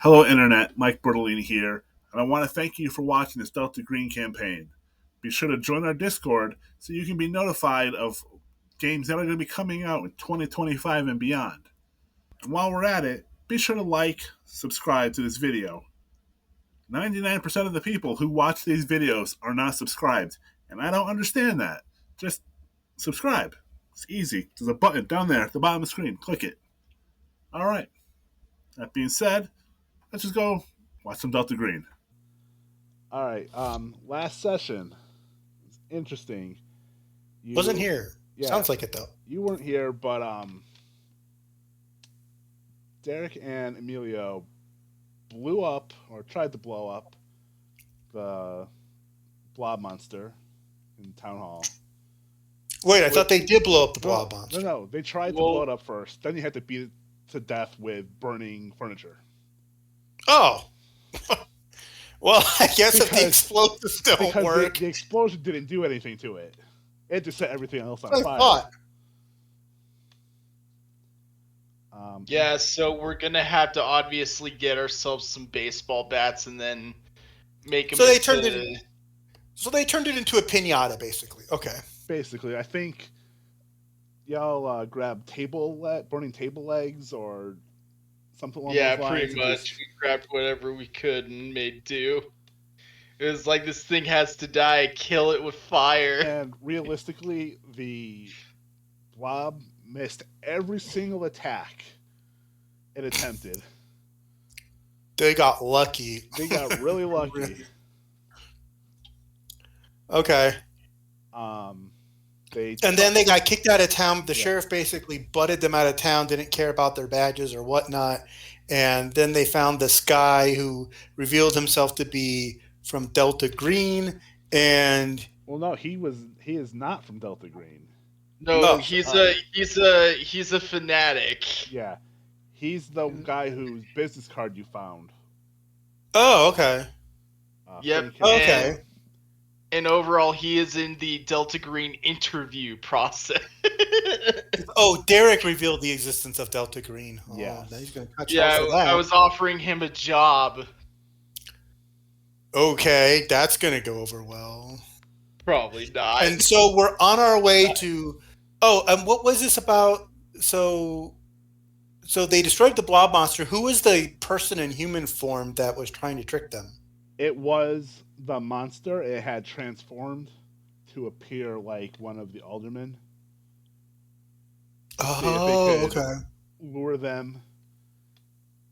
Hello, Internet. Mike Bertolini here, and I want to thank you for watching this Delta Green campaign. Be sure to join our Discord so you can be notified of games that are going to be coming out in 2025 and beyond. And while we're at it, be sure to like, subscribe to this video. 99% of the people who watch these videos are not subscribed, and I don't understand that. Just subscribe. It's easy. There's a button down there at the bottom of the screen. Click it. All right. That being said, let's just go watch some Delta Green. All right. Last session. It's interesting. Wasn't here. Yeah, Sounds like it though. you weren't here, but Derek and Emilio blew up or tried to blow up the blob monster in town hall. Wait, I thought they did blow up the No, blob no, monster. no. They tried to blow it up first. Then you had to beat it to death with burning furniture. Oh. Well, I guess if the Because- explosives don't Because work. the explosion didn't do anything to it. It just set everything else on I fire. thought. Yeah, so we're gonna have to obviously get ourselves some baseball bats and then make them. So they turned it. So they turned it into a pinata, basically. Okay. Basically, I think y'all grab burning table legs or something along Yeah, those lines. pretty much. We grabbed whatever we could and made do. It was like this thing has to die. Kill it with fire. And realistically, the blob missed every single attack it attempted. They got lucky. They got really lucky. Okay. And then they got kicked out of town. The sheriff basically butted them out of town, didn't care about their badges or whatnot. And then they found this guy who revealed himself to be from Delta Green. And well, no, he is not from Delta Green. No, he's a fanatic. Yeah, he's the guy whose business card you found. Oh, okay. Yep. Okay. And overall, he is in the Delta Green interview process. Oh, Derek revealed the existence of Delta Green. Oh, yeah. He's gonna catch yeah, for that. I was offering him a job. Okay, that's going to go over well. Probably not. And so we're on our way to... Oh, and what was this about? So they destroyed the blob monster. Who was the person in human form that was trying to trick them? It was the monster. It had transformed to appear like one of the aldermen. Oh, okay. Lure them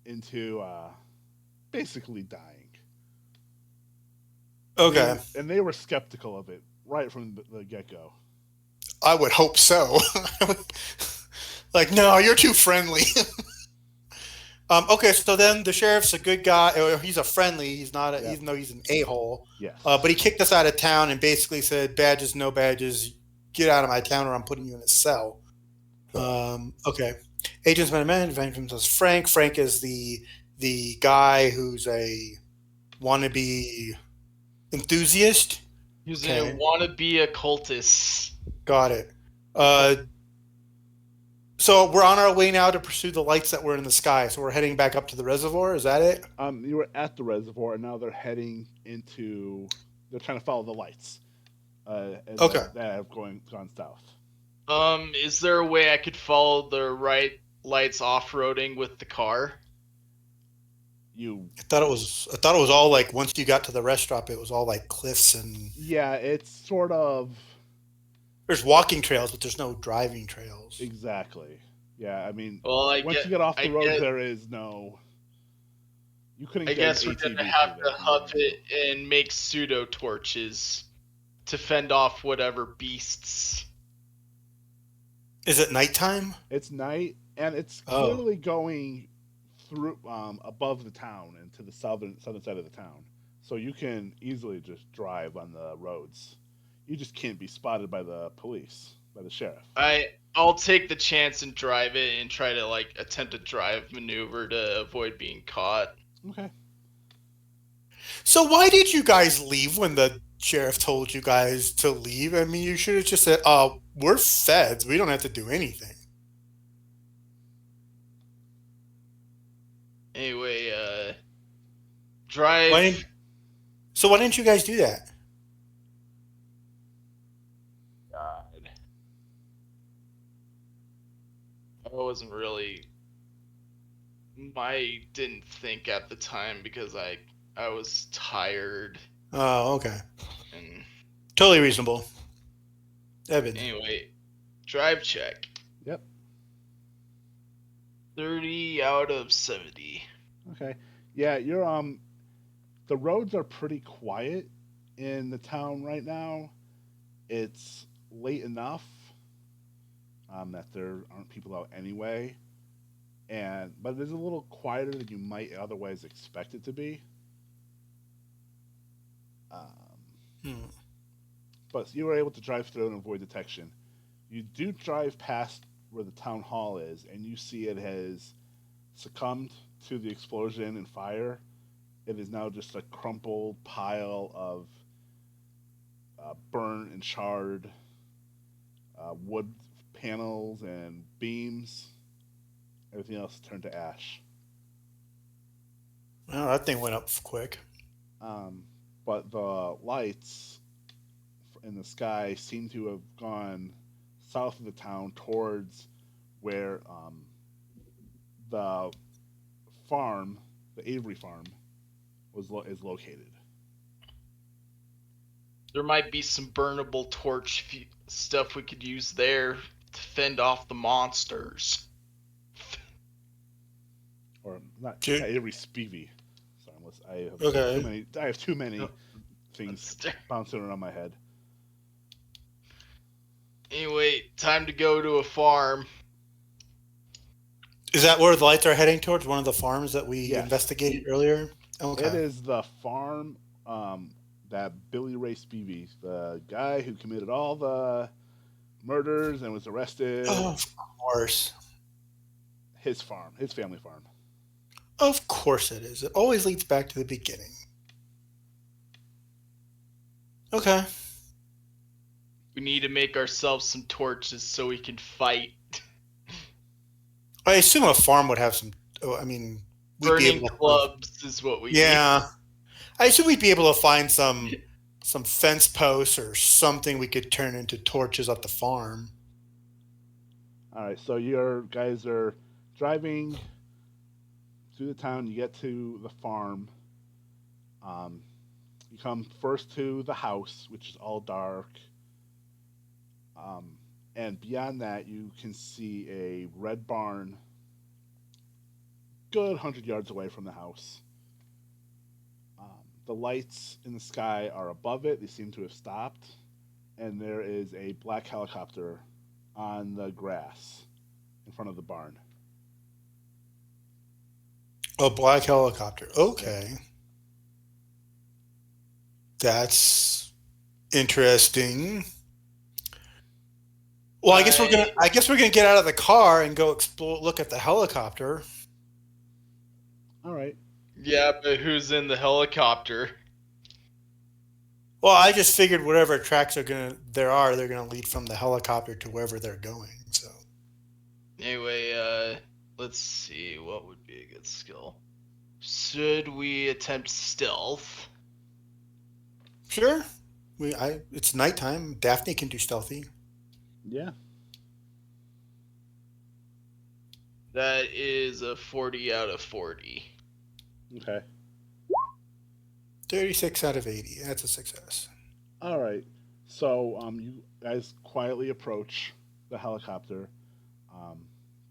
into basically dying. Okay. And they were skeptical of it right from the get-go. I would hope so. Like, no, you're too friendly. Okay, so then the sheriff's a good guy. Or he's a friendly. He's not, even though he's an a-hole. Yes. But he kicked us out of town and basically said, badges, no badges, get out of my town or I'm putting you in a cell. Okay. Agent's been a man. Vengeance was Frank. Frank is the guy who's a wannabe enthusiast. He's a wannabe occultist. Got it. So we're on our way now to pursue the lights that were in the sky. So we're heading back up to the reservoir. Is that it? You were at the reservoir, and now they're heading into. They're trying to follow the lights. Okay. That have gone south. Is there a way I could follow the right lights off-roading with the car? I thought it was all like once you got to the rest stop, it was all like cliffs and. Yeah, it's sort of. There's walking trails, but there's no driving trails. Exactly. Yeah, I mean, once you get off the road, there is no. You couldn't. I guess we're gonna have to huff it and make pseudo torches to fend off whatever beasts. Is it nighttime? It's night, and it's clearly going through above the town and to the southern side of the town, so you can easily just drive on the roads. You just can't be spotted by the police, by the sheriff. I'll take the chance and drive it and try to attempt a drive maneuver to avoid being caught. Okay. So why did you guys leave when the sheriff told you guys to leave? I mean, you should have just said, we're feds. We don't have to do anything. Anyway, Why Drive. didn't so why didn't you guys do that? God, I wasn't really. I didn't think at the time because I was tired Oh, okay. and Totally reasonable. Evan. anyway, drive check. Yep. 30 out of 70. Okay. Yeah, you're the roads are pretty quiet in the town right now. It's late enough that there aren't people out anyway, and but it is a little quieter than you might otherwise expect it to be. Um, Hmm. but you were able to drive through and avoid detection. You do drive past where the town hall is, and you see it has succumbed to the explosion and fire. It is now just a crumpled pile of burnt and charred wood panels and beams. Everything else turned to ash. Well, that thing went up quick. Um, but the lights in the sky seem to have gone south of the town towards where the farm, the Avery farm, is located. There might be some burnable torch stuff we could use there to fend off the monsters. Or not, Dude. not Avery Spivey. Sorry, unless I have Okay. too many. I have too many No, things bouncing around my head. Anyway, time to go to a farm. Is that where the lights are heading towards? One of the farms that we Yes. investigated earlier? It Okay. is the farm that Billy Ray Spivey, the guy who committed all the murders and was arrested. Oh, of course. His farm, his family farm. Of course it is. It always leads back to the beginning. Okay. We need to make ourselves some torches so we can fight. I assume a farm would have some. Oh, I mean, we'd be Burning able to. clubs is what we need. Yeah. I assume we'd be able to find some fence posts or something we could turn into torches at the farm. All right, so your guys are driving through the town. You get to the farm. Um, you come first to the house, which is all dark. Um, and beyond that, you can see a red barn, good 100 yards away from the house. The lights in the sky are above it. They seem to have stopped. And there is a black helicopter on the grass in front of the barn. A black helicopter. Okay. That's interesting. Well, I guess we're gonna get out of the car and go explore, look at the helicopter. All right. Yeah, but who's in the helicopter? Well, I just figured whatever tracks they're gonna lead from the helicopter to wherever they're going. So Anyway, let's see. What would be a good skill? Should we attempt stealth? sure, it's nighttime. Daphne can do stealthy. Yeah. That is a 40 out of 40. Okay. 36 out of 80. That's a success. All right. So you guys quietly approach the helicopter. Um,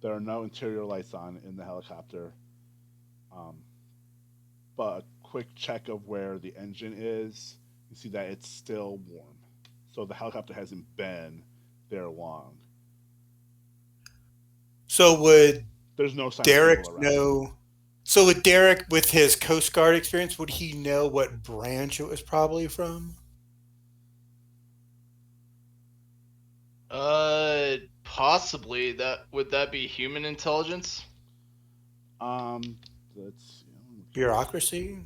there are no interior lights on in the helicopter. Um, but a quick check of where the engine is, you see that it's still warm. So the helicopter hasn't been there long. So would There's no sign of Derek people around. know? So would Derek, with his Coast Guard experience, would he know what branch it was probably from? Possibly. Would that be human intelligence? Let's see. Bureaucracy?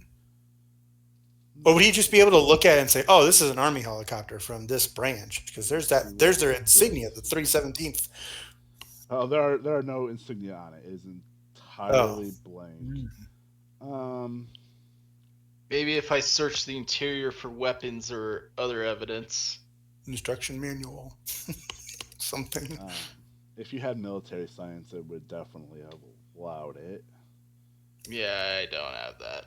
Or would he just be able to look at it and say, "Oh, this is an Army helicopter from this branch"? Because there's their insignia, the 317th. Oh, there are no insignia on it. It is entirely blank. Maybe if I search the interior for weapons or other evidence. Instruction manual. Something. If you had military science, it would definitely have allowed it. Yeah, I don't have that.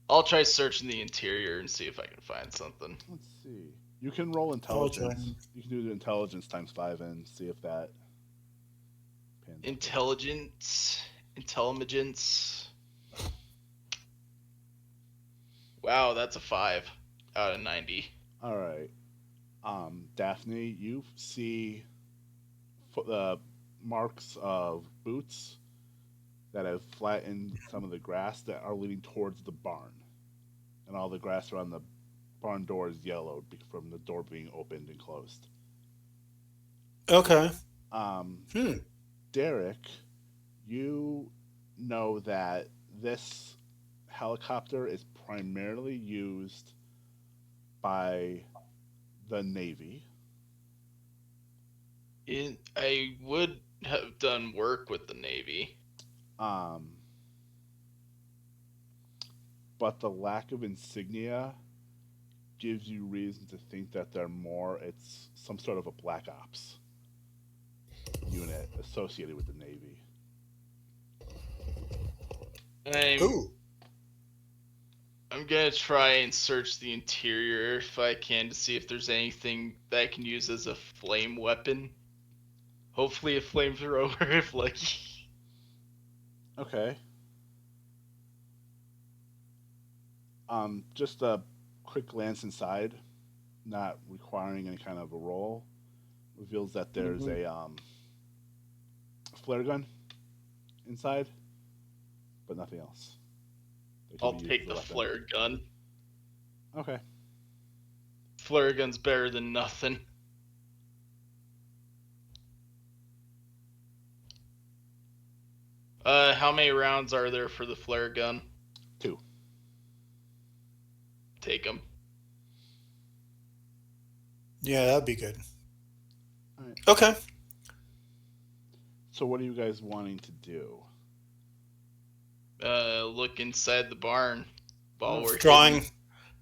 I'll try searching the interior and see if I can find something. Let's see. You can roll intelligence. You can do the intelligence times 5 and see if that pans Intelligence. Intelligence. Wow, that's a 5 out of 90. All right. Daphne, you see the marks of boots that have flattened some of the grass that are leading towards the barn. And all the grass around the barn door is yellowed from the door being opened and closed. Okay. Derek, you know that this helicopter is primarily used by the Navy. I would have done work with the Navy. But the lack of insignia gives you reason to think that it's some sort of a black ops unit associated with the Navy. I'm gonna try and search the interior if I can to see if there's anything that I can use as a flame weapon. Hopefully a flamethrower if lucky. Okay. Just a quick glance inside, not requiring any kind of a roll, reveals that there's a flare gun inside, but nothing else. I'll take the flare gun. Okay. Flare gun's better than nothing. How many rounds are there for the flare gun? 2. Take them. Yeah, that'd be good. All right. Okay. So what are you guys wanting to do? Look inside the barn while we're drawing. Hidden.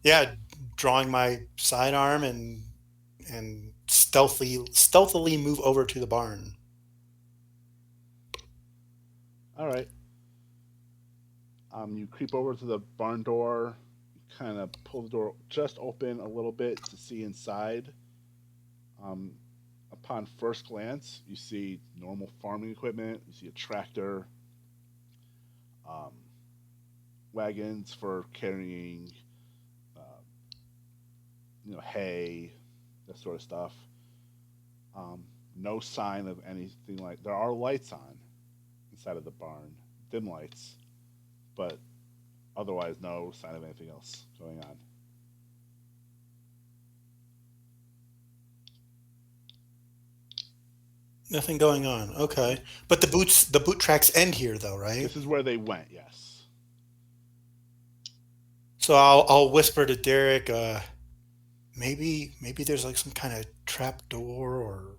Yeah, drawing my sidearm and stealthily move over to the barn. All right. You creep over to the barn door, kind of pull the door just open a little bit to see inside. Upon first glance, you see normal farming equipment. You see a tractor, wagons for carrying, hay, that sort of stuff. No sign of anything there are lights on inside of the barn, dim lights, but otherwise no sign of anything else going on. Nothing going on. Okay, but the boot tracks end here, though, right? This is where they went. Yes. So I'll whisper to Derek. Maybe there's like some kind of trap door or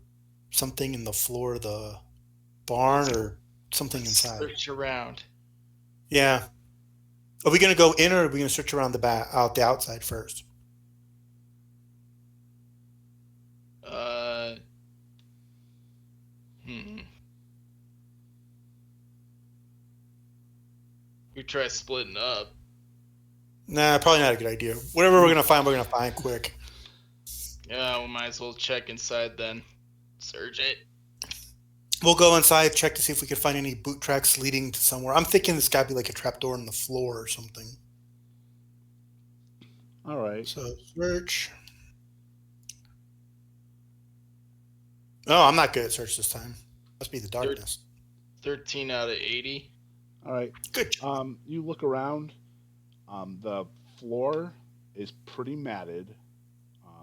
something in the floor of the barn or something inside. Search around. Yeah. Are we gonna go in or are we gonna search around the outside first? We try splitting up. Nah, probably not a good idea. Whatever we're gonna find quick. Yeah, we might as well check inside then. Search it. We'll go inside, check to see if we can find any boot tracks leading to somewhere. I'm thinking this gotta be like a trapdoor in the floor or something. All right. So search. Oh, I'm not good at search this time. Must be the darkness. 13 out of 80. All right. Good. You look around. The floor is pretty matted,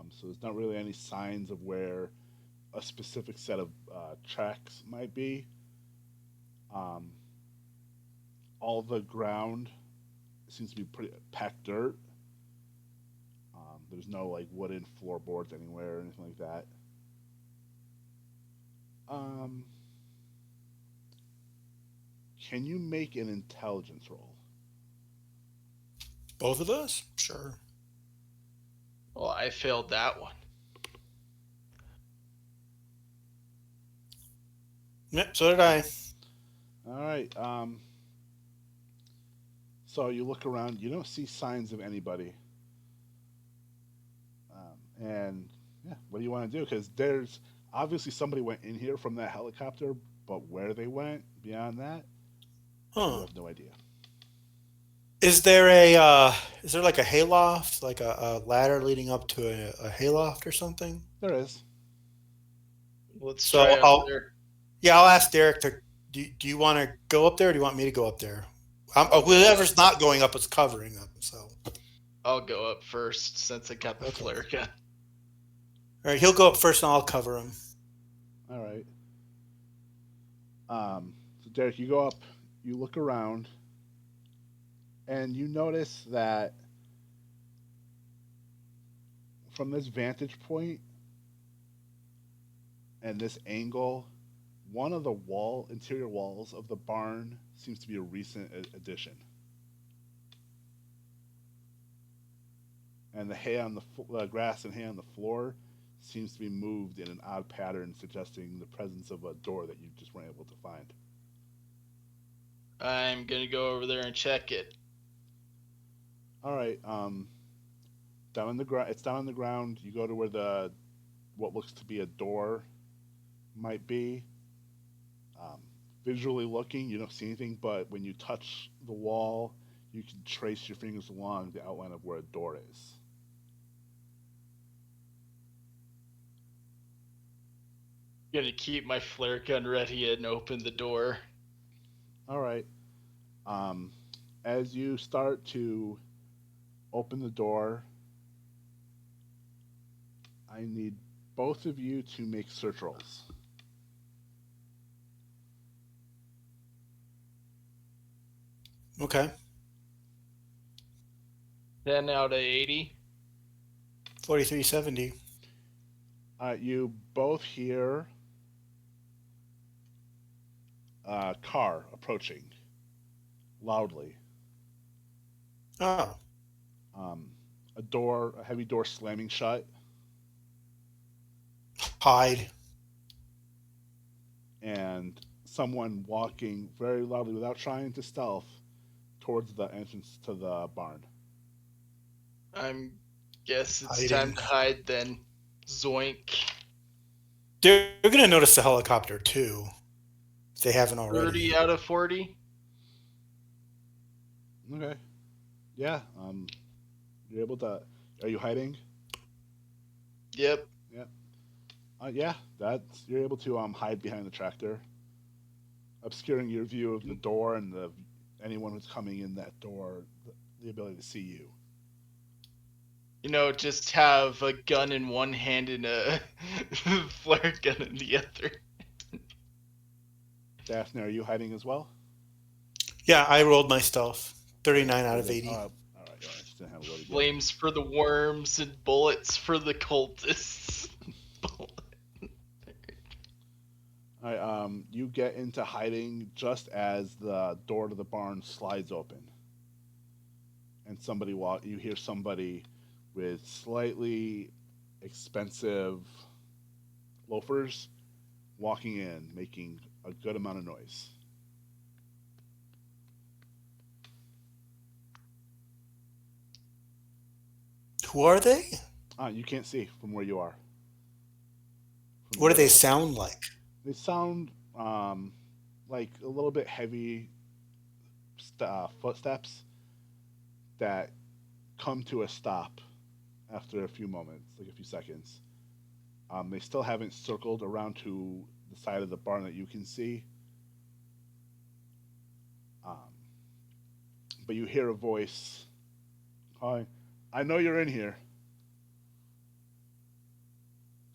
so there's not really any signs of where a specific set of tracks might be. All the ground seems to be pretty packed dirt. There's no wooden floorboards anywhere or anything like that. Can you make an intelligence roll? Both of us? Sure. Well, I failed that one. Yep, so did I. All right. So you look around. You don't see signs of anybody. And yeah, what do you want to do? Because there's obviously somebody went in here from that helicopter, but where they went beyond that, you Huh. have no idea. Is there a is there like a hayloft, like a ladder leading up to a hayloft or something? There is. Let's try So up I'll there. yeah, I'll ask Derek to do you want to go up there or do you want me to go up there? I'll go up. Whoever's not going up is covering them. So I'll go up first since I got the okay. flare gun. All right, he'll go up first and I'll cover him. All right. So Derek, you go up. You look around, and you notice that from this vantage point and this angle, one of the interior walls of the barn seems to be a recent addition. And the hay on the grass and hay on the floor seems to be moved in an odd pattern, suggesting the presence of a door that you just weren't able to find. I'm gonna go over there and check it. All right. Down on the ground. It's down on the ground. You go to where the what looks to be a door might be. Um, Visually looking, you don't see anything, but when you touch the wall, you can trace your fingers along the outline of where a door is. Gonna keep my flare gun ready and open the door. All right. Um, as you start to open the door, I need both of you to make search rolls. Okay. 10 out of 80. 4370. You both hear a car approaching loudly. Oh. A heavy door slamming shut, Hide. and someone walking very loudly without trying to stealth towards the entrance to the barn. I'm guess it's time Hiding. to hide then. Zoink. They're gonna notice the helicopter too. If they haven't already. 30 out of 40. Okay. Yeah. You're able to. Are you hiding? Yep. Yeah. Yeah. That's you're able to hide behind the tractor, obscuring your view of the door and the anyone who's coming in that door, the ability to see you. You know, just have a gun in one hand and a flare gun in the other. Daphne, are you hiding as well? Yeah, I rolled my stealth. 39 out of Very 80. good. All right. Just didn't have a load again. Flames for the worms and bullets for the cultists. All right. You get into hiding just as the door to the barn slides open, and you hear somebody with slightly expensive loafers walking in, making a good amount of noise. Who are they? You can't see from where you are. What do they sound like? They sound like a little bit heavy footsteps that come to a stop after a few moments, like a few seconds. They still haven't circled around to the side of the barn that you can see. But you hear a voice calling, I know you're in here.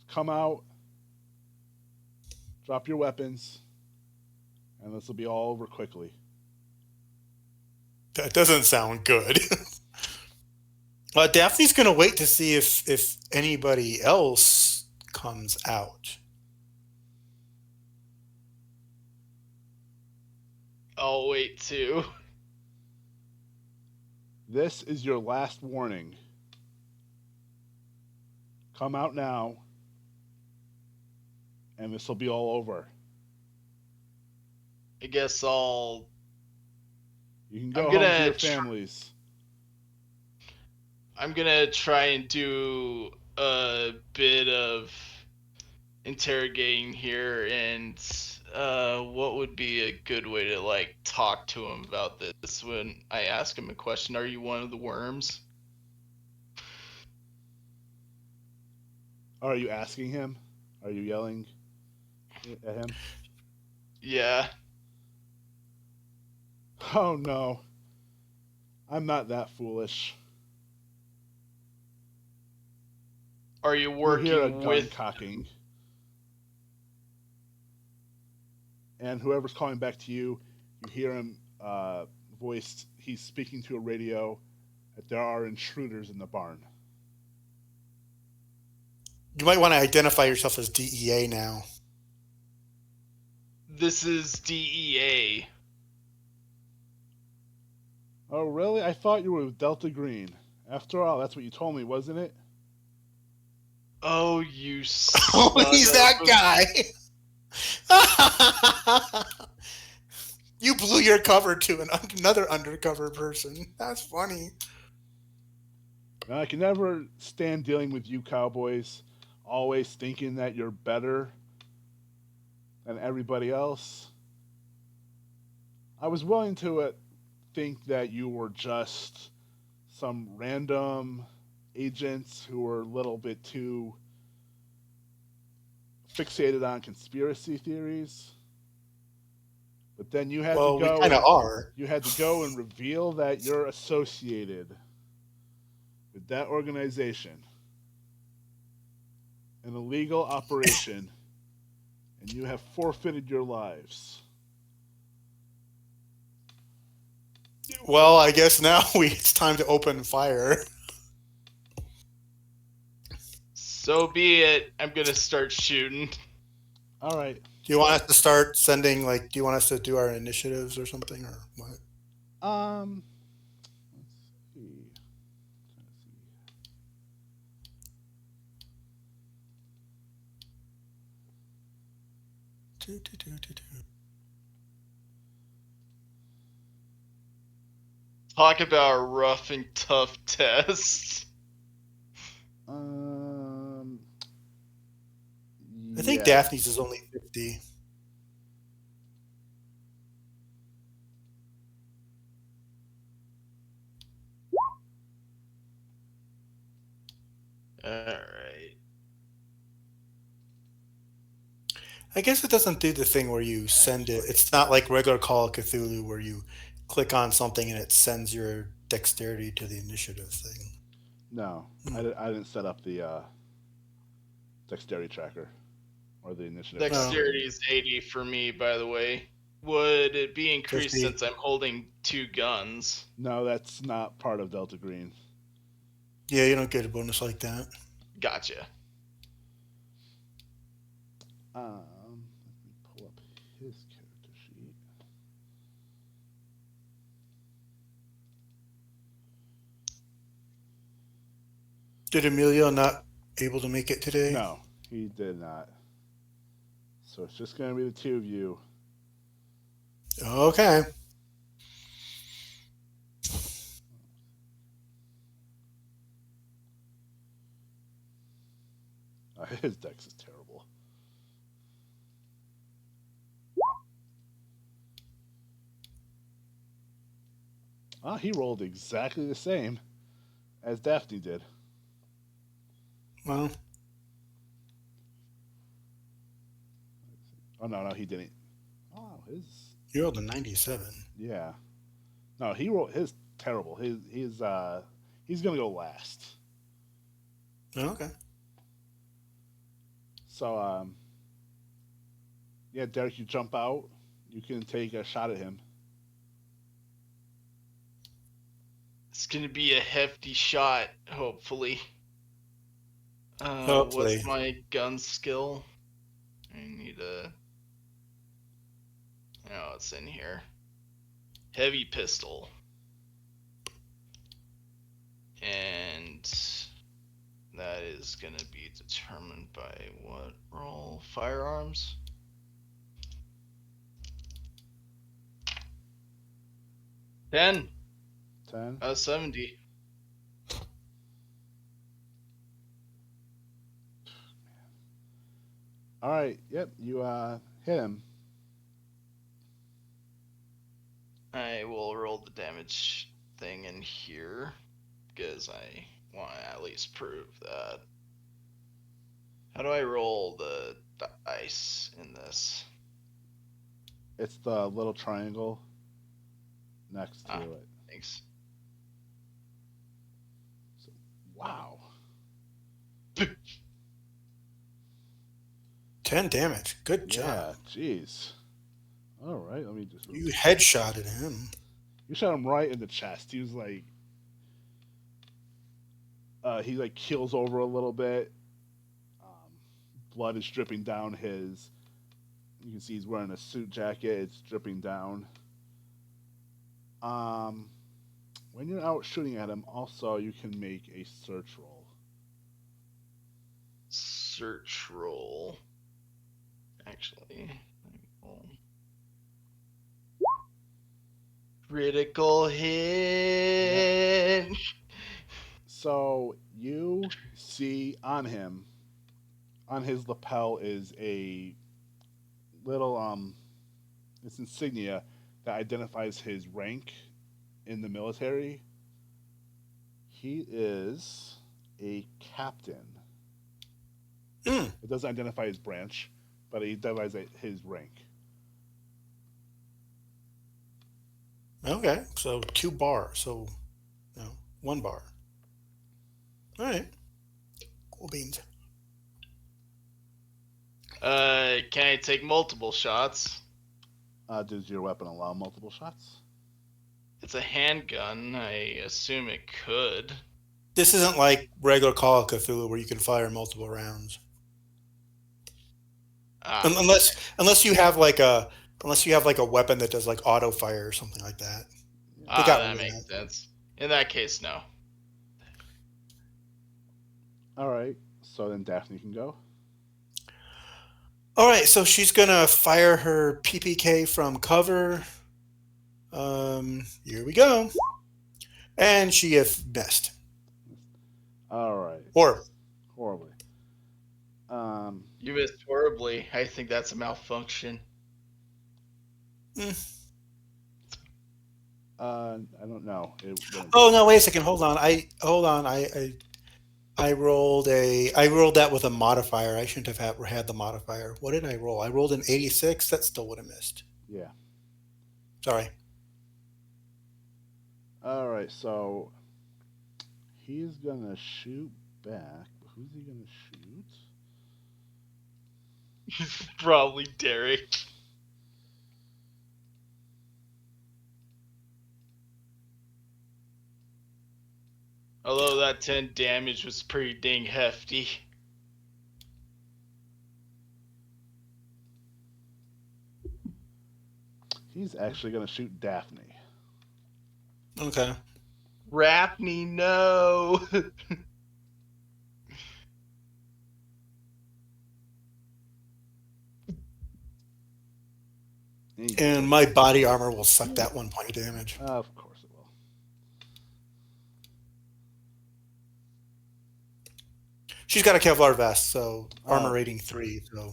Come out, drop your weapons, and this will be all over quickly. That doesn't sound good. Daphne's gonna wait to see if anybody else comes out. I'll wait too. This is your last warning. Come out now, and this will be all over. I guess I'll. You can I'm go home to gonna. your families. I'm gonna try and do a bit of interrogating here, and what would be a good way to like talk to him about this when I ask him a question? Are you one of the worms? Are you asking him? Are you yelling at him? Yeah. Oh no, I'm not that foolish. Are you You hear a working gun with? cocking, and whoever's calling back to you, you hear him voiced. He's speaking to a radio that there are intruders in the barn. You might want to identify yourself as DEA now. This is DEA. Oh really? I thought you were with Delta Green. After all, that's what you told me, wasn't it? Oh, you Oh, son he's of that a... guy. You blew your cover to another undercover person. That's funny. Now, I can never stand dealing with you cowboys, always thinking that you're better than everybody else. I was willing to think that you were just some random agents who were a little bit too fixated on conspiracy theories. But then Well, we kind of are. you had to go and reveal that you're associated with that organization, an illegal operation, and you have forfeited your lives. Well, I guess now it's time to open fire. So be it. I'm gonna start shooting. All right. Do you want us to start sending, like, do you want us to do our initiatives or something, or what? Um. Let's see. Do, do, do, do, do. Talk about a rough and tough test. Um. I think Yeah. Daphne's is only 50. Alright. I guess it doesn't do the thing where you send it. It's not like regular Call of Cthulhu where you click on something and it sends your dexterity to the initiative thing. No, Hmm. I didn't set up the dexterity tracker or the initiative tracker. Dexterity is 80 for me, by the way. Would it be increased 50. since I'm holding 2 guns? No, that's not part of Delta Green. Yeah, you don't get a bonus like that. Gotcha. Let me pull up his character sheet. Did Emilio not able to make it today? No, he did not. So it's just going to be the two of you. Okay. His dex is terrible. He rolled exactly the same as Daphne did. Well, Oh no, he didn't. Oh, his you rolled a 97. yeah. No, he rolled his terrible. He's gonna go last. Oh, okay. So yeah, Derek, you jump out. You can take a shot at him. It's gonna be a hefty shot, hopefully. Hopefully. What's my gun skill? I need a... Oh, it's in here. Heavy pistol. And that is going to be determined by what roll? Firearms? 10 10. out of 70. All right. Yep. You hit him. I will roll the damage thing in here because I want to at least prove that. How do I roll the dice in this? It's the little triangle next to Ah, it. thanks. So, wow. 10 damage. Good Yeah. job. Jeez. All right. Let me just. You headshotted him. You shot him right in the chest. He was like. He like keels over a little bit. Um, Blood is dripping down his. You can see he's wearing a suit jacket. It's dripping down. Um, when you're out shooting at him, also you can make a search roll. Search roll. Actually, critical hit. Yep. So you see on him, on his lapel is a little it's insignia that identifies his rank in the military. He is a captain. Mm, It doesn't identify his branch, but it identifies his rank. okay, so 2 bar. So, no, 1 bar. All right. Cool beans. Can I take multiple shots? Does your weapon allow multiple shots? It's a handgun. I assume it could. This isn't like regular Call of Cthulhu where you can fire multiple rounds. Unless you have like a weapon that does like auto fire or something like that. They got rid that of makes that. sense. In that case, no. All right. So then Daphne can go. All right, so she's gonna fire her PPK from cover. Here we go, and she has missed. All right. Or Horribly. You missed horribly. I think that's a malfunction. mm. I don't know. Oh no! Wait a second. Hold on. I rolled that with a modifier. I shouldn't have had the modifier. What did I roll? I rolled an 86. That still would have missed. Yeah. Sorry. All right. So he's gonna shoot back. But who's he gonna shoot? Probably Derek. Although that 10 damage was pretty dang hefty. He's actually gonna shoot Daphne. Okay. Daphne, no. And my body armor will suck that 1 point of damage. Of course it will. She's got a Kevlar vest, so armor rating 3. So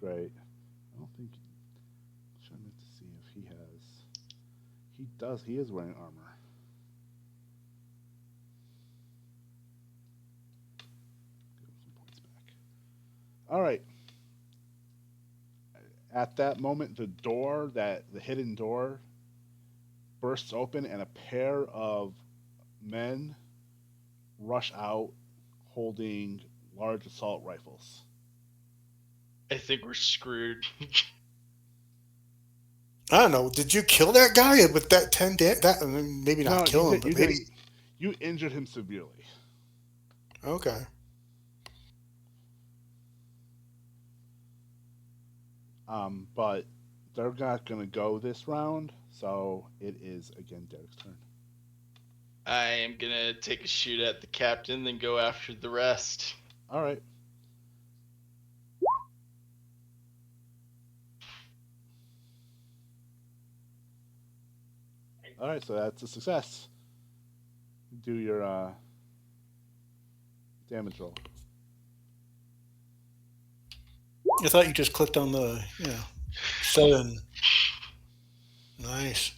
great. I don't think. I'm trying to see if he has. He does. He is wearing armor. Give him some points back. All right. At that moment, the hidden door, bursts open, and a pair of men rush out, holding large assault rifles. I think we're screwed. I don't know. Did you kill that guy with that 10 damage? Maybe not kill him, but maybe. You injured him severely. Okay. But they're not going to go this round, so it is again Derek's turn. I am gonna take a shoot at the captain, then go after the rest. All right. All right, so that's a success. Do your damage roll. I thought you just clicked on the 7. Nice.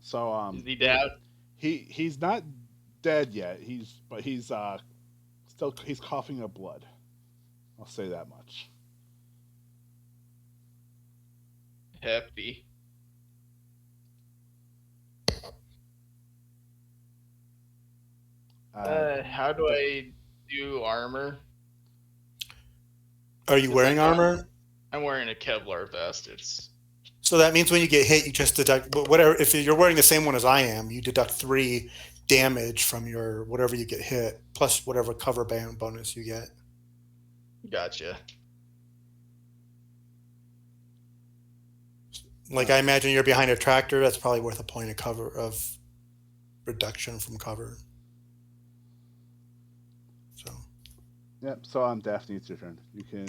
So Is he down? he's not dead yet. He's still he's coughing up blood. I'll say that much. Happy. How do I do armor? Are you wearing armor? I'm wearing a Kevlar vest. It's So that means when you get hit, you just deduct whatever. If you're wearing the same one as I am, you deduct 3 damage from your whatever you get hit, plus whatever cover band bonus you get. gotcha. Like I imagine you're behind a tractor. That's probably worth a point of cover of reduction from cover. So. Yep. So Daphne, it's your turn. You can.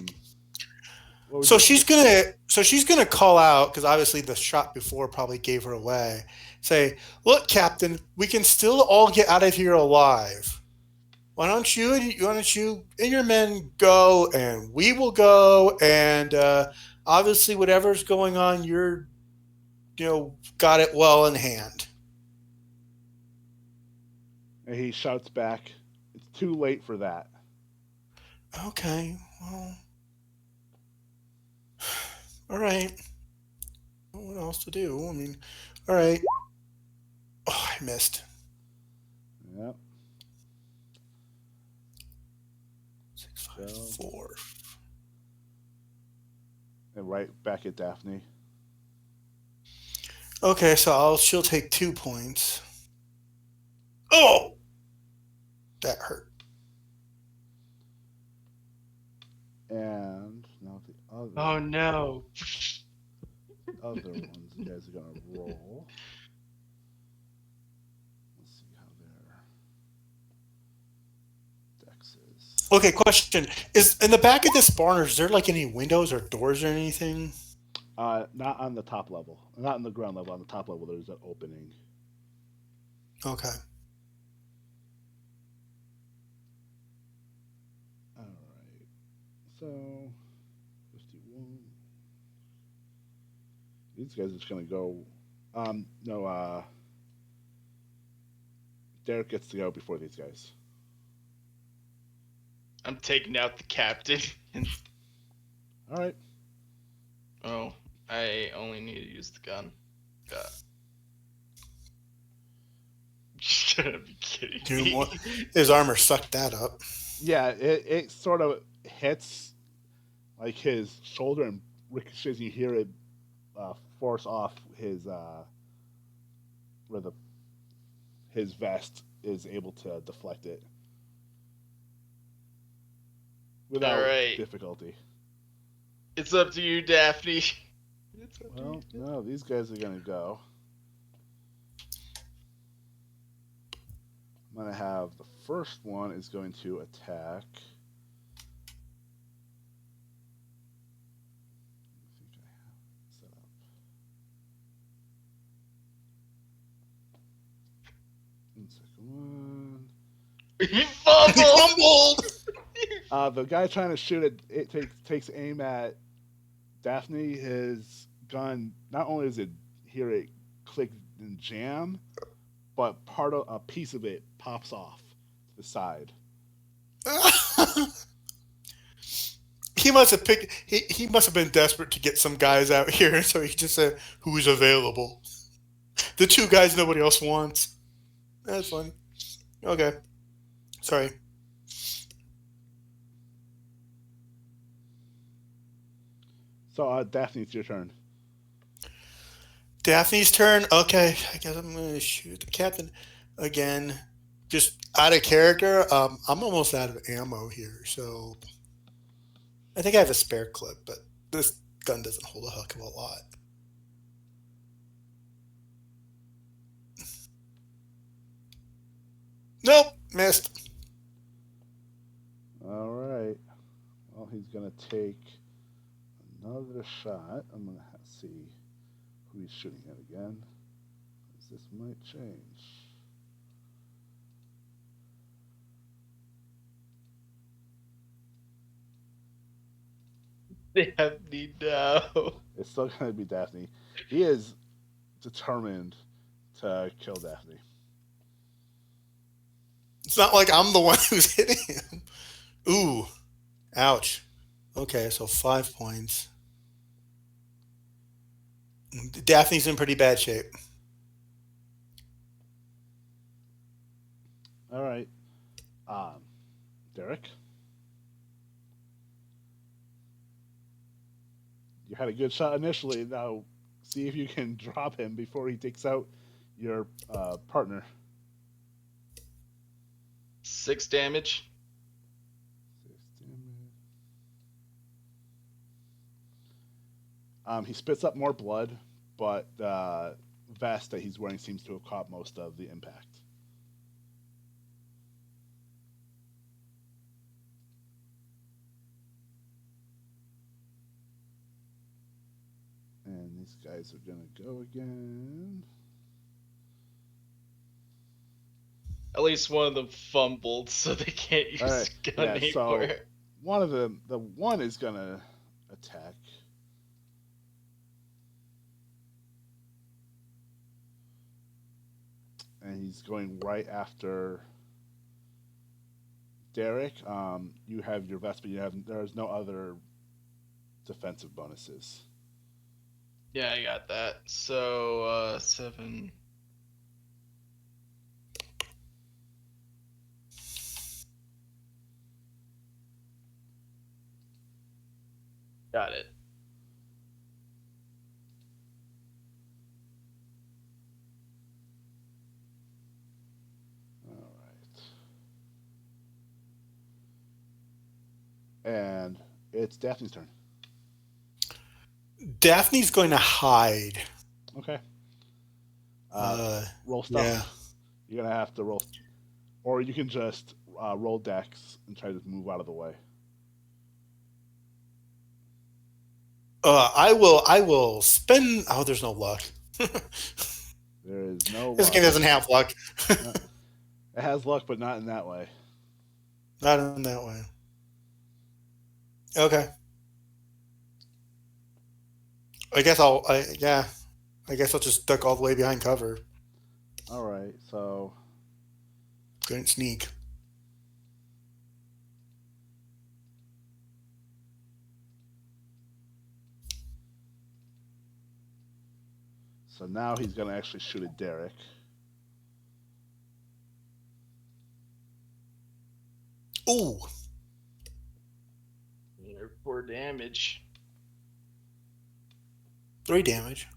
So she's gonna call out because obviously the shot before probably gave her away. Say, look, Captain, we can still all get out of here alive. Why don't you and your men go, and we will go, and obviously whatever's going on, you're got it well in hand. And he shouts back, "It's too late for that." Okay, well, all right. What else to do? I mean, all right. Oh, I missed. Yep. 6, 5, 4. And right back at Daphne. Okay, so she'll take 2 points. Oh, that hurt. And now the other. Oh no. Other ones you guys are gonna roll. Let's see how their dex is. Okay, question: is in the back of this barn? Is there like any windows or doors or anything? Not on the top level. Not on the ground level. On the top level, there's an opening. Okay. All right. So, 51. These guys are just gonna go. No. Derek gets to go before these guys. I'm taking out the captain. All right. Oh, I only need to use the gun. God. You gotta be kidding me. His armor sucked that up. Yeah, it sort of hits like his shoulder and ricochets. You hear it force off his where his vest is able to deflect it without difficulty. It's up to you, Daphne. Well, no, these guys are gonna go. I'm gonna have the first one is going to attack. He fumbled. The guy trying to shoot it takes aim at Daphne. His gun, not only does it hear it click and jam, but a piece of it pops off to the side. He must have picked. He must have been desperate to get some guys out here, so he just said, "Who's available?" The 2 guys nobody else wants. That's funny. Okay, sorry. So, Daphne, it's your turn. Daphne's turn. Okay, I guess I'm gonna shoot the captain again. Just out of character. I'm almost out of ammo here, so I think I have a spare clip, but this gun doesn't hold a heck of a lot. Nope, missed. All right. Well, he's gonna take another shot. I'm gonna see who he's shooting at again. 'Cause this might change. They have need now. It's still gonna be Daphne. He is determined to kill Daphne. It's not like I'm the one who's hitting him. Ooh, ouch. Okay, so 5 points. Daphne's in pretty bad shape. All right. Um, Derek, you had a good shot initially. Now, see if you can drop him before he takes out your partner. 6 damage. 6 damage. He spits up more blood, but the vest that he's wearing seems to have caught most of the impact. And these guys are going to go again. At least one of them fumbled, so they can't use All right. gun Yeah, so anymore. one of them, the one is going to attack. And he's going right after Derek. You have your vest, but there's no other defensive bonuses. Yeah, I got that. So 7. Got it. All right. And it's Daphne's turn. Daphne's going to hide. Okay. Roll stealth. Yeah. You're gonna have to roll, or you can just roll dex and try to move out of the way. I will. I will spend. Oh, there's no luck. There is no This luck. game doesn't have luck. It has luck, but not in that way. Not in that way. Okay. I guess I'll. Yeah. I guess I'll just duck all the way behind cover. All right. So Couldn't sneak. now he's gonna actually shoot at Derek. Ooh. 4 damage. 3 damage.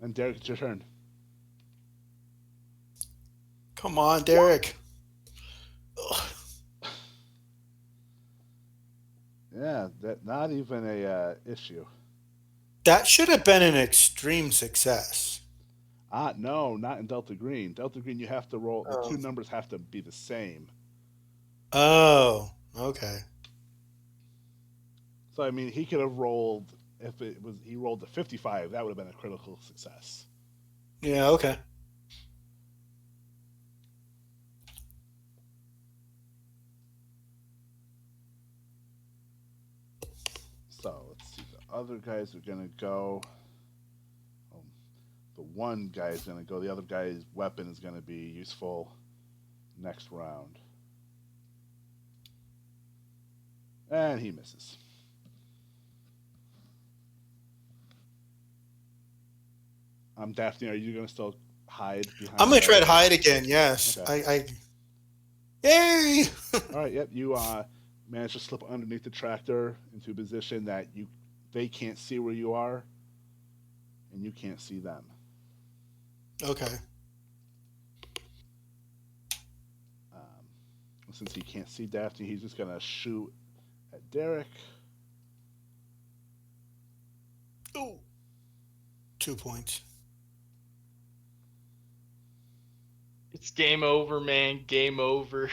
And Derek, it's your turn. Come on, Derek. Ugh. Yeah, that not even a issue. That should have been an extreme success. No, not in Delta Green. Delta Green, you have to roll. The Oh. two numbers have to be the same. Oh. Okay. So I mean, he could have rolled if it was he rolled a 55. That would have been a critical success. Yeah. Okay. So let's see. The other guys are gonna go. The one guy is gonna go. The other guy's weapon is gonna be useful next round. And he misses. Daphne, are you gonna still hide behind? I'm gonna try to hide again. Yes. Okay. Yay! All right. Yep. You managed to slip underneath the tractor into a position that they can't see where you are, and you can't see them. Okay. Since he can't see Daphne, he's just gonna shoot at Derek. Ooh. 2 points. It's game over, man. Game over.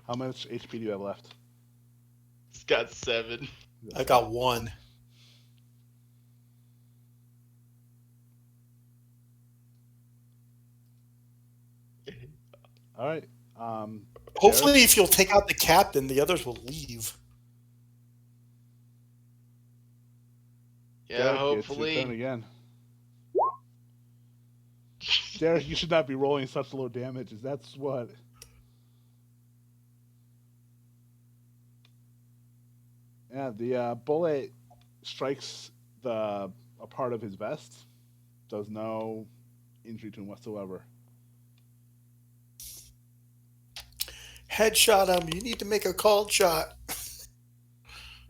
How much HP do you have left? It's got 7. I got 1. All right. Hopefully, if you'll take out the captain, the others will leave. Yeah, Derek, hopefully. It's your turn again. Derek, you should not be rolling such low damages. That's what. Yeah, the bullet strikes a part of his vest. Does no injury to him whatsoever. Headshot him. You need to make a called shot.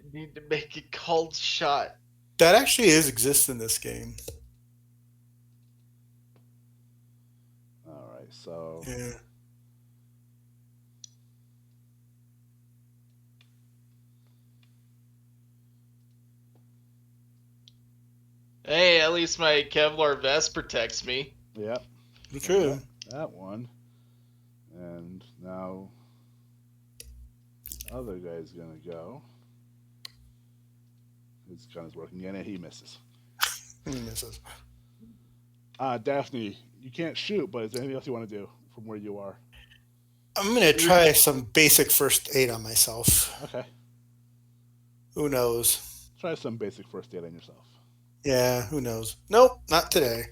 You need to make a called shot. That actually exists in this game. All right, so. Yeah. Hey, at least my Kevlar vest protects me. Yep. True. That one. And now the other guy's going to go. His gun is working again, and he misses. He misses. Daphne, you can't shoot, but is there anything else you want to do from where you are? I'm going to try some basic first aid on myself. Okay. Who knows? Try some basic first aid on yourself. Yeah, who knows? Nope, not today.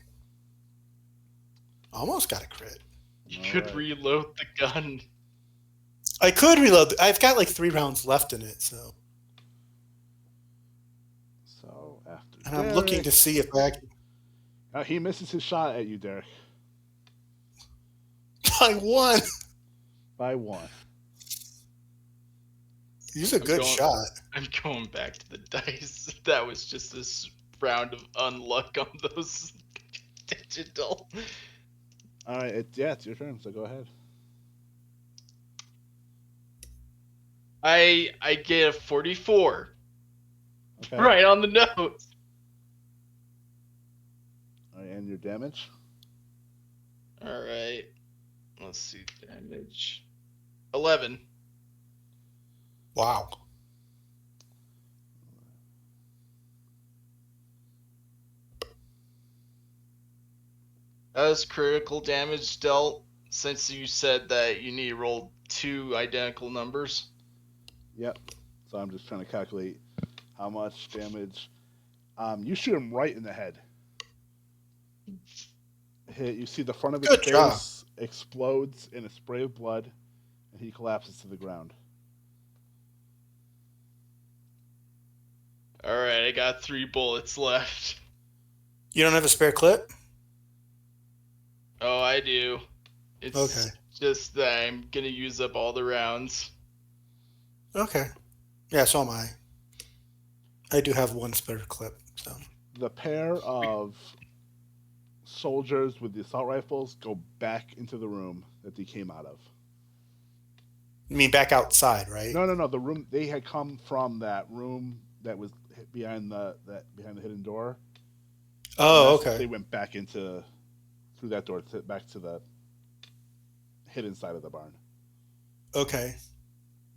Almost got a crit. You could reload the gun. I could reload. I've got like 3 rounds left in it, so. So after. And I'm looking to see if I can. He misses his shot at you, Derek. By 1. By 1. He's a good shot. I'm going back to the dice. That was just this round of unluck on those digital. All right, it's your turn, so go ahead. I get a 44. Okay. Right on the nose. All right, and your damage? All right. Let's see, damage. 11. Wow. That was critical damage dealt, since you said that you need to roll 2 identical numbers. Yep. So I'm just trying to calculate how much damage. You shoot him right in the head. You see the front of his face explodes in a spray of blood, and he collapses to the ground. All right, I got 3 bullets left. You don't have a spare clip? Oh, I do. It's okay. Just that I'm going to use up all the rounds. Okay. Yeah, so am I. I do have 1 spare clip. So the pair of soldiers with the assault rifles go back into the room that they came out of. You mean back outside, right? No. The room they had come from, that room that was behind the hidden door. Oh, okay. They went back through that door, back to the hidden side of the barn. Okay.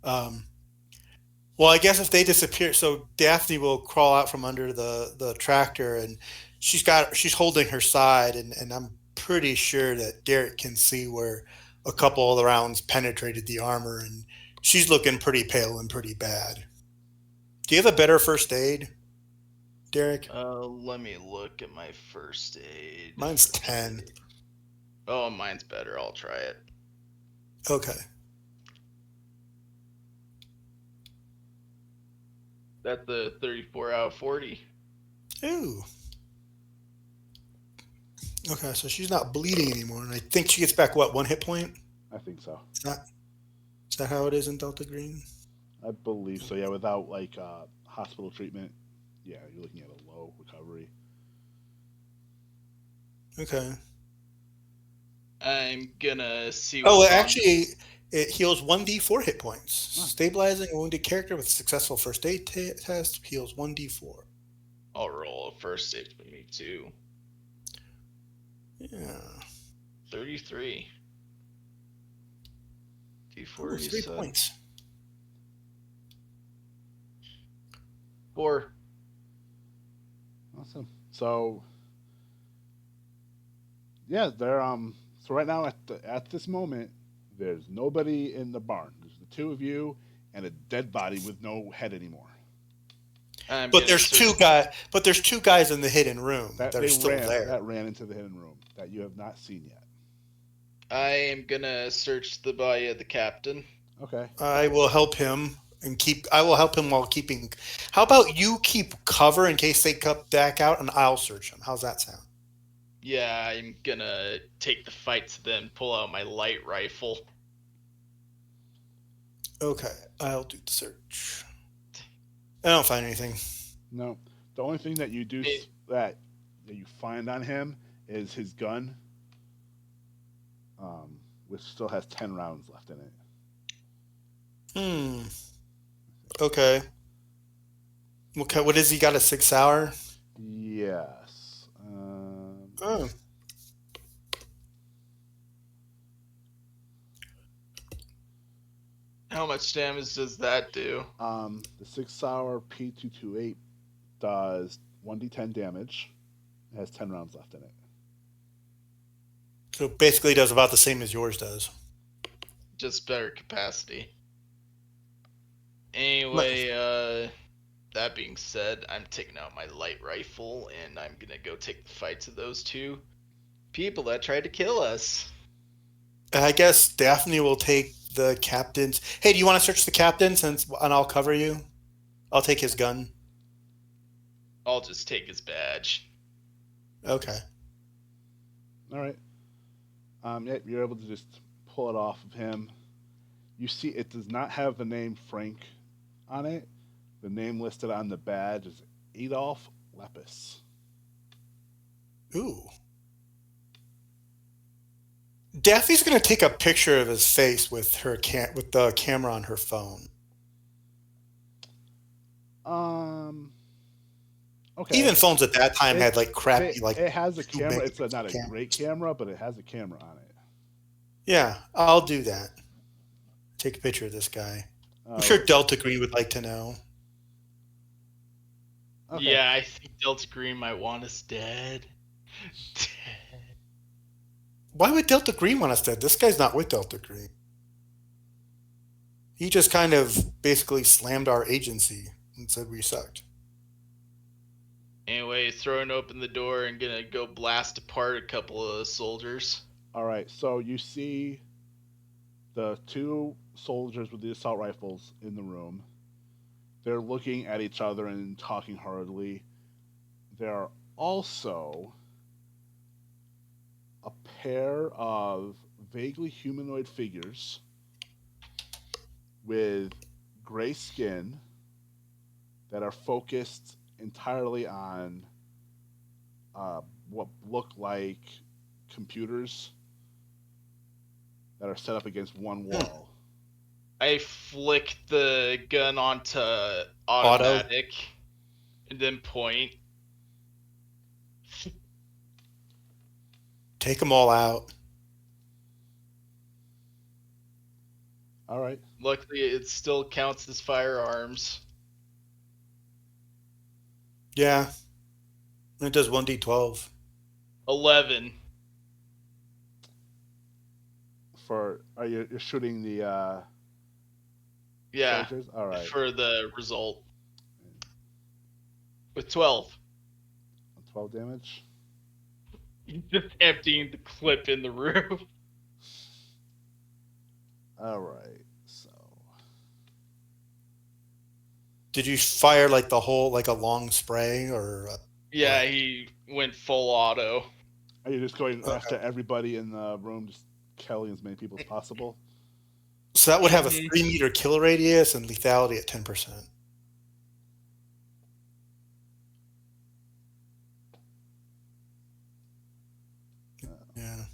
Well, I guess if they disappear, so Daphne will crawl out from under the tractor, and she's holding her side, and I'm pretty sure that Derek can see where a couple of the rounds penetrated the armor, and she's looking pretty pale and pretty bad. Do you have a better first aid, Derek? Let me look at my first aid. Mine's 10. Oh, mine's better. I'll try it. Okay. That's the 34 out of 40. Ooh. Okay, so she's not bleeding anymore, and I think she gets back, 1 hit point? I think so. Is that how it is in Delta Green? I believe so, yeah, without hospital treatment. Yeah, you're looking at a low recovery. Okay. I'm gonna see. Actually, it heals 1d4 hit points. Stabilizing a wounded character with a successful first aid test heals 1d4. I'll roll a first save for me too. Yeah. 33. Ooh, D4 you 3 said. points. 4. Awesome. So yeah, they're so right now at this moment, there's nobody in the barn. There's the two of you and a dead body with no head anymore. I'm But gonna there's search. two guys. But there's two guys in the hidden room That that are they still ran there. that ran into the hidden room that you have not seen yet. I am gonna search the body of the captain. Okay. I will help him and keep. I will help him while keeping. How about you keep cover in case they come back out, and I'll search him. How's that sound? Yeah, I'm gonna take the fight to them, pull out my light rifle. Okay, I'll do the search. I don't find anything. No, the only thing that you do It, that you find on him is his gun, which still has 10 rounds left in it. Hmm. Okay. Okay. What is he got? A 6 hour? Yes. Oh. how much damage does that do? The 6 hour P228 does 1d10 damage. It has 10 rounds left in it. So basically, does about the same as yours does. Just better capacity. Nice. Anyway, that being said, I'm taking out my light rifle and I'm gonna go take the fight to those two people that tried to kill us. I guess Daphne will take the captain's. Hey, do you want to search the captain and I'll cover you? I'll take his gun. I'll just take his badge. Okay. All right. Yeah, you're able to just pull it off of him. You see, it does not have the name Frank on it. The name listed on the badge is Adolf Lepus. Ooh. Daphne's gonna take a picture of his face with with the camera on her phone. Um. Okay. Even phones at that time It had like crappy like it has a 2 camera. It's not megapixel a great cameras. camera, but it has a camera on it. Yeah, I'll do that. Take a picture of this guy. I'm All sure right. Delta Green would like to know. Okay. Yeah, I think Delta Green might want us dead. Why would Delta Green want us dead? This guy's not with Delta Green. He just kind of basically slammed our agency and said we sucked. Anyway, throwing open the door and gonna go blast apart a couple of soldiers. All right. So you see the two soldiers with the assault rifles in the room. They're looking at each other and talking hurriedly. There are also a pair of vaguely humanoid figures with gray skin that are focused entirely on what look like computers that are set up against one Hmm. wall. I flick the gun onto Auto. automatic and then point. Take them all out. All right. Luckily, it still counts as firearms. Yeah. It does 1d12. 11 For are you're shooting the yeah, soldiers? All right. for the result. With 12. 12 damage. Just emptying the clip in the room. All right. So Did you fire like the whole, like a long spray or? Yeah, What? he went full auto. are you just going Okay. after everybody in the room, just killing as many people as possible? So that would have a Mm-hmm. 3 meter kill radius and lethality at 10%. Yeah.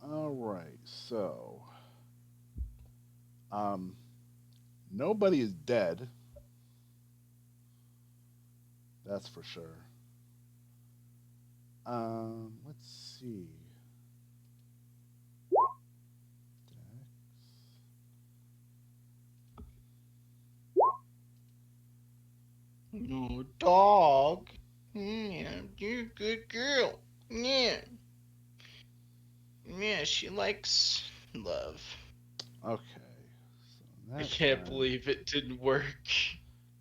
All right. So, um, Nobody is dead. That's for sure. Let's see. No dog. Yeah, you're a good girl. Yeah. Yeah, she likes love. Okay. So in I that can't sense, believe it didn't work.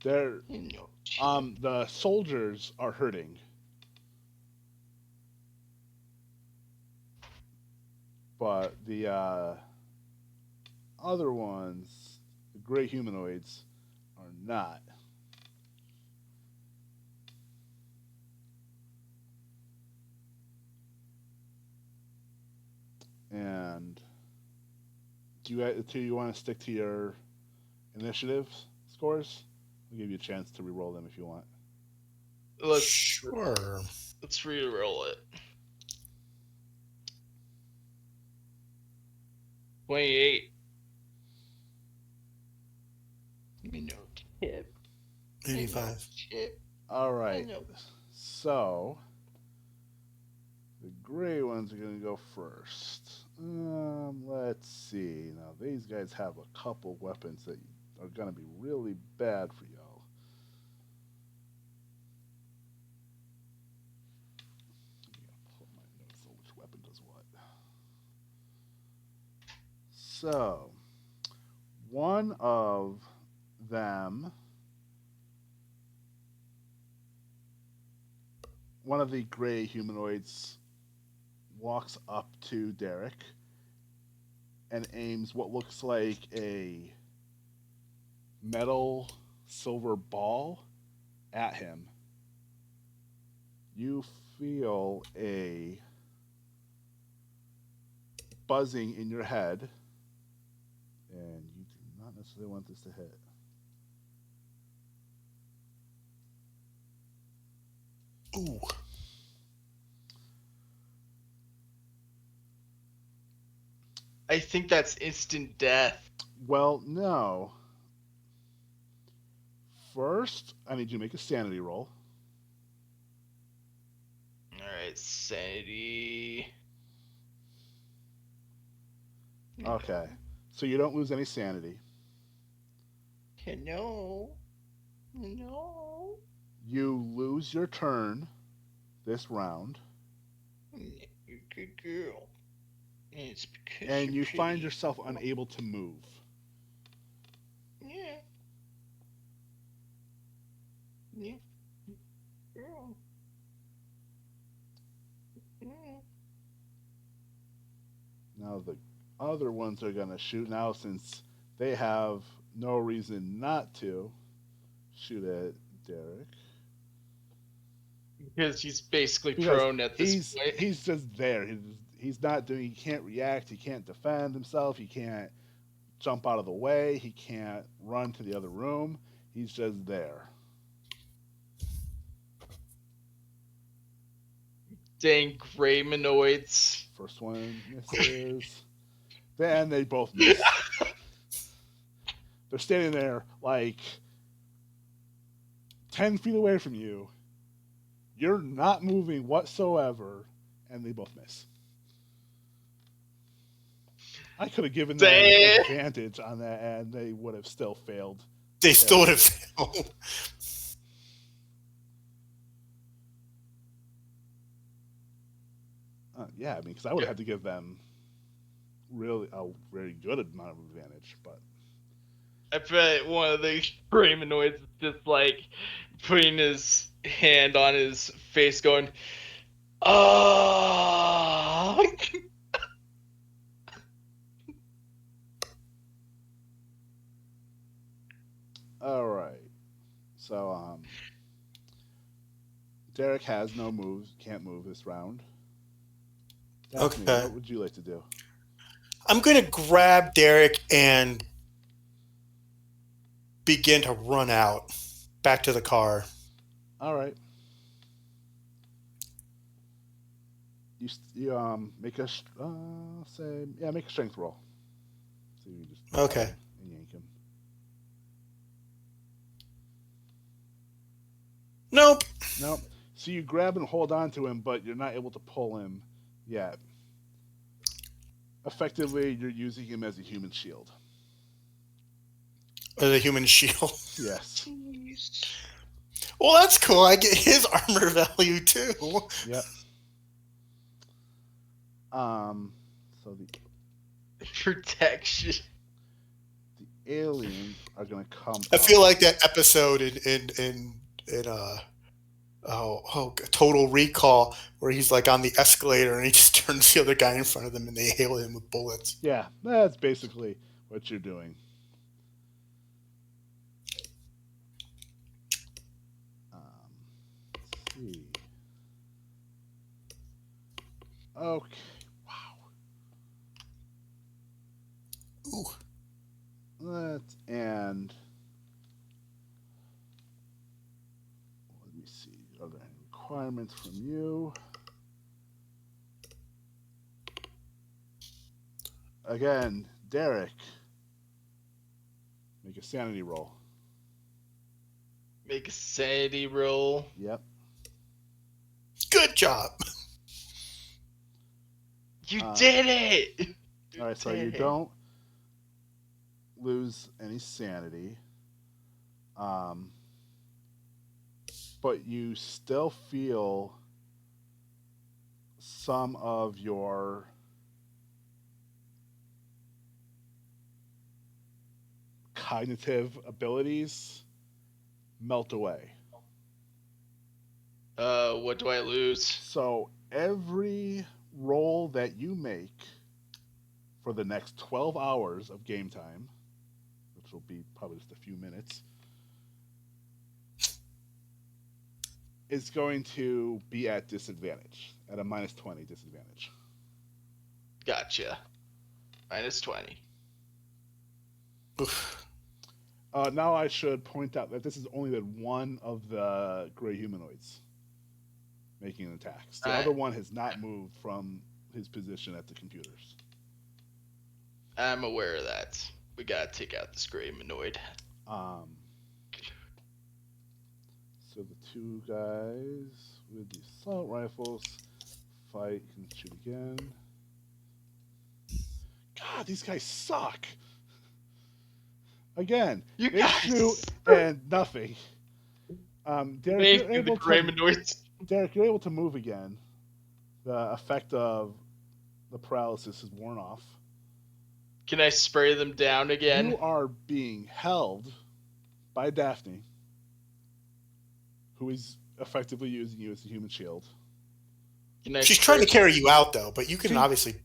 there. No chip. The soldiers are hurting, but the other ones, the gray humanoids, are not. And do you want to stick to your initiative scores? I'll give you a chance to re-roll them if you want. Let's Sure. let's re-roll it. 28. No tip. No 85. chip. All right. No. So the gray ones are going to go first. Let's see. Now these guys have a couple weapons that are going to be really bad for y'all. I'm pull my notes on which weapon does what. So one of them, one of the gray humanoids, walks up to Derek and aims what looks like a metal silver ball at him. You feel a buzzing in your head, and you do not necessarily want this to hit. Ooh. I think that's instant death. Well, no. First, I need you to make a sanity roll. Alright, sanity. Okay. So you don't lose any sanity. No. No. You lose your turn this round, You're a good girl. And it's because and you're you pretty. find yourself unable to move. Yeah. Yeah. Girl. Yeah. Now the other ones are going to shoot now since they have no reason not to shoot at Derek. Because he's basically Because prone at this point. he's just there. He's not doing. He can't react. He can't defend himself. He can't jump out of the way. He can't run to the other room. He's just there. Dang Greymanoids. First one misses. Then they both miss. They're standing there like 10 feet away from you. You're not moving whatsoever, and they both miss. I could have given them Dang. advantage on that, and they would have still failed. They still would have failed. Yeah, I mean, because I would have had to give them really a very good amount of advantage, but I bet one of the Greymanoids is just like putting his hand on his face going, ah. all right. So Derek has no moves, can't move this round. Daphne, Okay. what would you like to do? I'm going to grab Derek and begin to run out back to the car. All right. You make a make a strength roll. So you just Okay. and yank him. Nope. No. So you grab and hold on to him, but you're not able to pull him yet. Effectively, you're using him as a human shield. The human shield. Yes. Jeez. Well, that's cool. I get his armor value too. Yep. Um. So Protection. the aliens are gonna come I up. feel like that episode in Total Recall where he's like on the escalator and he just turns the other guy in front of them and they hail him with bullets. Yeah, that's basically what you're doing. Let's see. Okay. Wow. Ooh. Let's and let me see. Are there any requirements from you? Again, Derek, make a sanity roll. Make a sanity roll. Yep. Good job. You did it! You All right, so did you it. don't lose any sanity, um, but you still feel some of your cognitive abilities melt away. What do I lose? So every roll that you make for the next 12 hours of game time, which will be probably just a few minutes, is going to be at disadvantage, at a minus 20 disadvantage. Gotcha. Minus 20. Now I should point out that this has only been one of the gray humanoids making an attack. The Alright. other one has not moved from his position at the computers. I'm aware of that. We gotta take out this gray humanoid. Um, so the two guys with the assault rifles fight and shoot again. God, these guys suck. Again, You they guys shoot and nothing. Derek, make the gray humanoids. Derek, you're able to move again. The effect of the paralysis is worn off. Can I spray them down again? You are being held by Daphne, who is effectively using you as a human shield. She's trying to carry you out though, but you can obviously,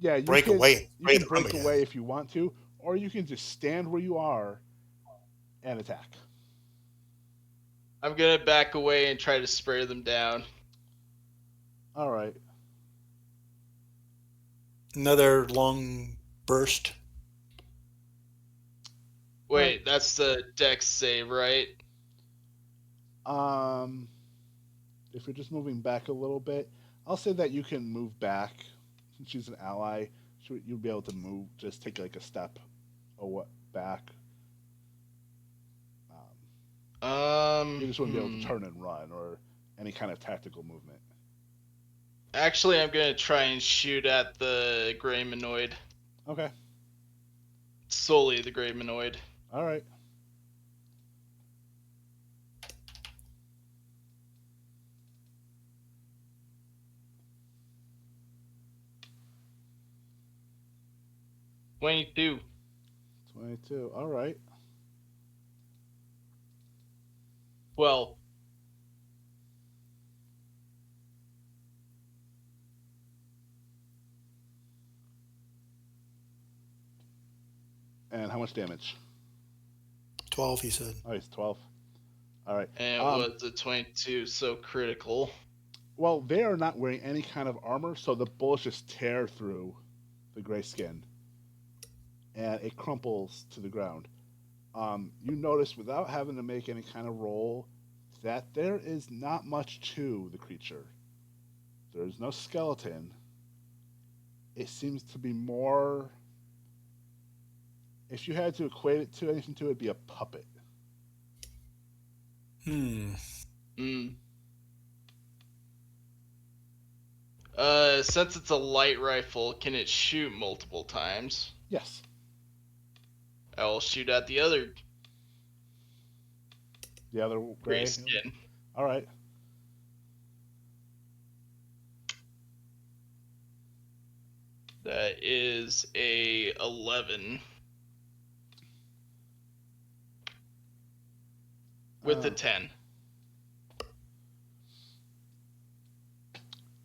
Yeah, break away. You can break away if you want to, or you can just stand where you are and attack. I'm gonna back away and try to spray them down. All right. Another long burst. Wait, that's the dex save, right? If you're just moving back a little bit, I'll say that you can move back. Since she's an ally, you'll be able to move. Just take like a step back. You just wouldn't be able to turn and run or any kind of tactical movement. Actually, I'm gonna try and shoot at the gray humanoid. Okay. Solely the gray humanoid. All right. $22. 22. All right. Well, And how much damage? 12, he said. Oh, he's 12. All right. and it was a 22, so critical. Well, they are not wearing any kind of armor, so the bullets just tear through the gray skin, and it crumples to the ground. You notice, without having to make any kind of roll, that there is not much to the creature. There is no skeleton. It seems to be more. If you had to equate it to anything, to it would be a puppet. Mm. Since it's a light rifle, can it shoot multiple times? Yes. I'll shoot at the other The other gray gray. skin. All right. That is a 11 with a 10.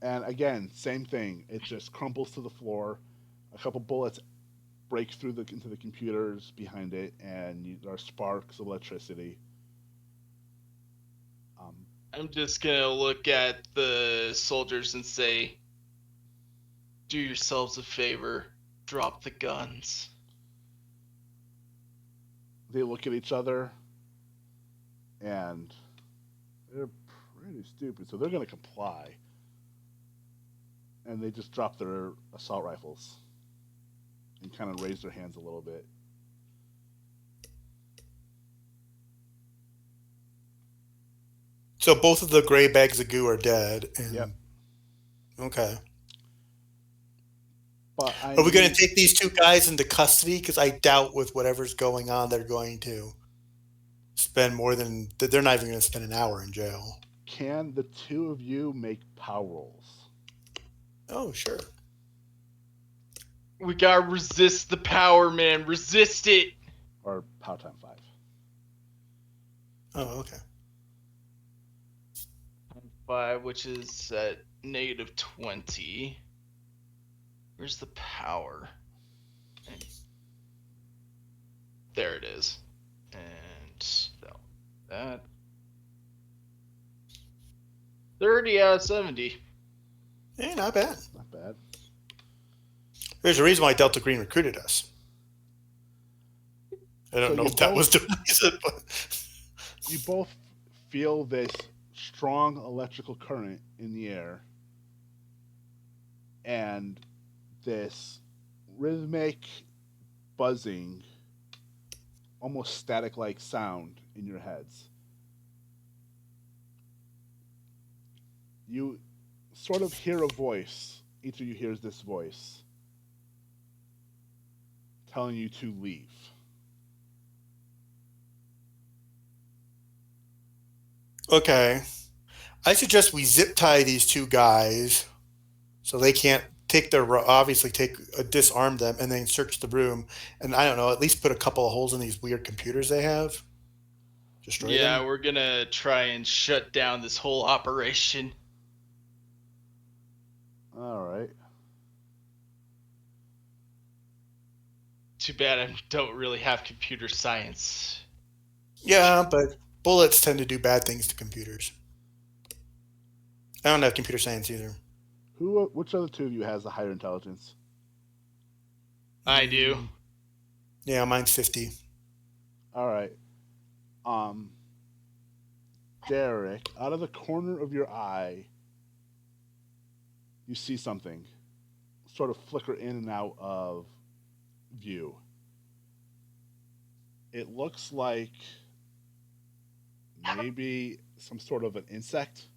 And again, same thing. It just crumbles to the floor. A couple bullets break through into the computers behind it, and there are sparks of electricity. Um, I'm just gonna look at the soldiers and say, do yourselves a favor, drop the guns. they look at each other, and they're pretty stupid, so they're going to comply. And they just drop their assault rifles and kind of raise their hands a little bit. So both of the gray bags of goo are dead. And Yep. okay. But Are we going to take these two guys into custody? Because I doubt with whatever's going on, they're going to spend more than they're not even going to spend an hour in jail. Can the two of you make power rolls? Oh, sure. We gotta resist the power, man. Resist it. Or power time 5? Oh, okay. 5, which is at negative 20. Where's the power? There it is. And that. 30 out of 70. Hey, not bad. Not bad. There's a reason why Delta Green recruited us. I don't So know you if that both- was the reason, but You both feel this strong electrical current in the air and this rhythmic buzzing, almost static like sound in your heads. You sort of hear a voice, each of you hears this voice telling you to leave. okay. I suggest we zip tie these two guys so they can't take their obviously disarm them and then search the room and I don't know, at least put a couple of holes in these weird computers they have. Destroy them. We're gonna try and shut down this whole operation. All right. Too bad I don't really have computer science. Yeah, but bullets tend to do bad things to computers. I don't have computer science either. Which of the two of you has the higher intelligence? I do. Yeah, mine's 50. All right. Derek, out of the corner of your eye, you see something sort of flicker in and out of view. It looks like maybe some sort of an insect.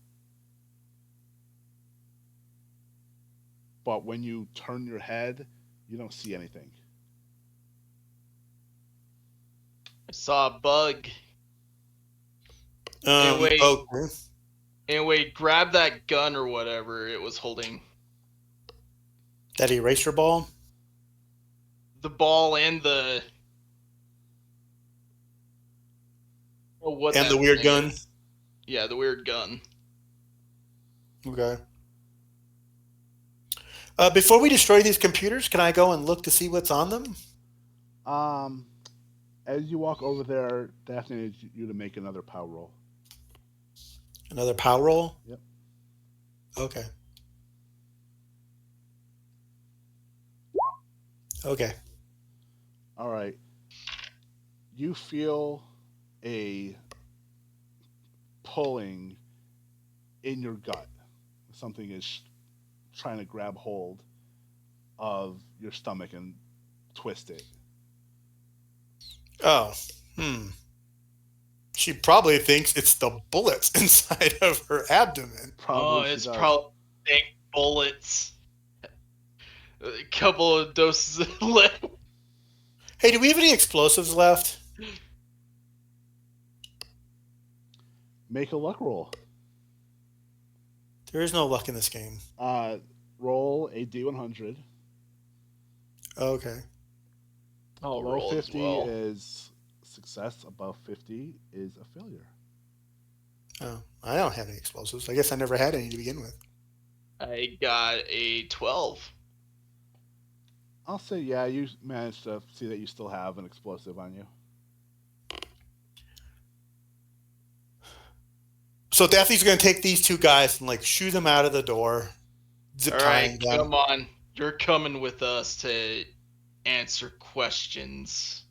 But when you turn your head, you don't see anything. I saw a bug. Anyway, Okay. Anyway, grab that gun or whatever it was holding. That eraser ball? The ball and the... Oh, what And that the weird thing gun? is. Yeah, the weird gun. Okay. Before we destroy these computers, can I go and look to see what's on them? As you walk over there, Daphne needs you to make another power roll. Another power roll? Yep. Okay. Okay. All right. You feel a pulling in your gut. Something is trying to grab hold of your stomach and twist it. Oh. She probably thinks it's the bullets inside of her abdomen. Oh, Probably she it's does. probably dank bullets. A couple of doses of lead. Hey, do we have any explosives left? Make a luck roll. There is no luck in this game. Roll a D100. Okay. I'll Below roll as 50 well. is success. Above 50 is a failure. Oh, I don't have any explosives. I guess I never had any to begin with. I got a 12. I'll say, yeah, you managed to see that you still have an explosive on you. So Daphne's going to take these two guys and like shoo them out of the door, zip All tying right, them. come on. You're coming with us to answer questions.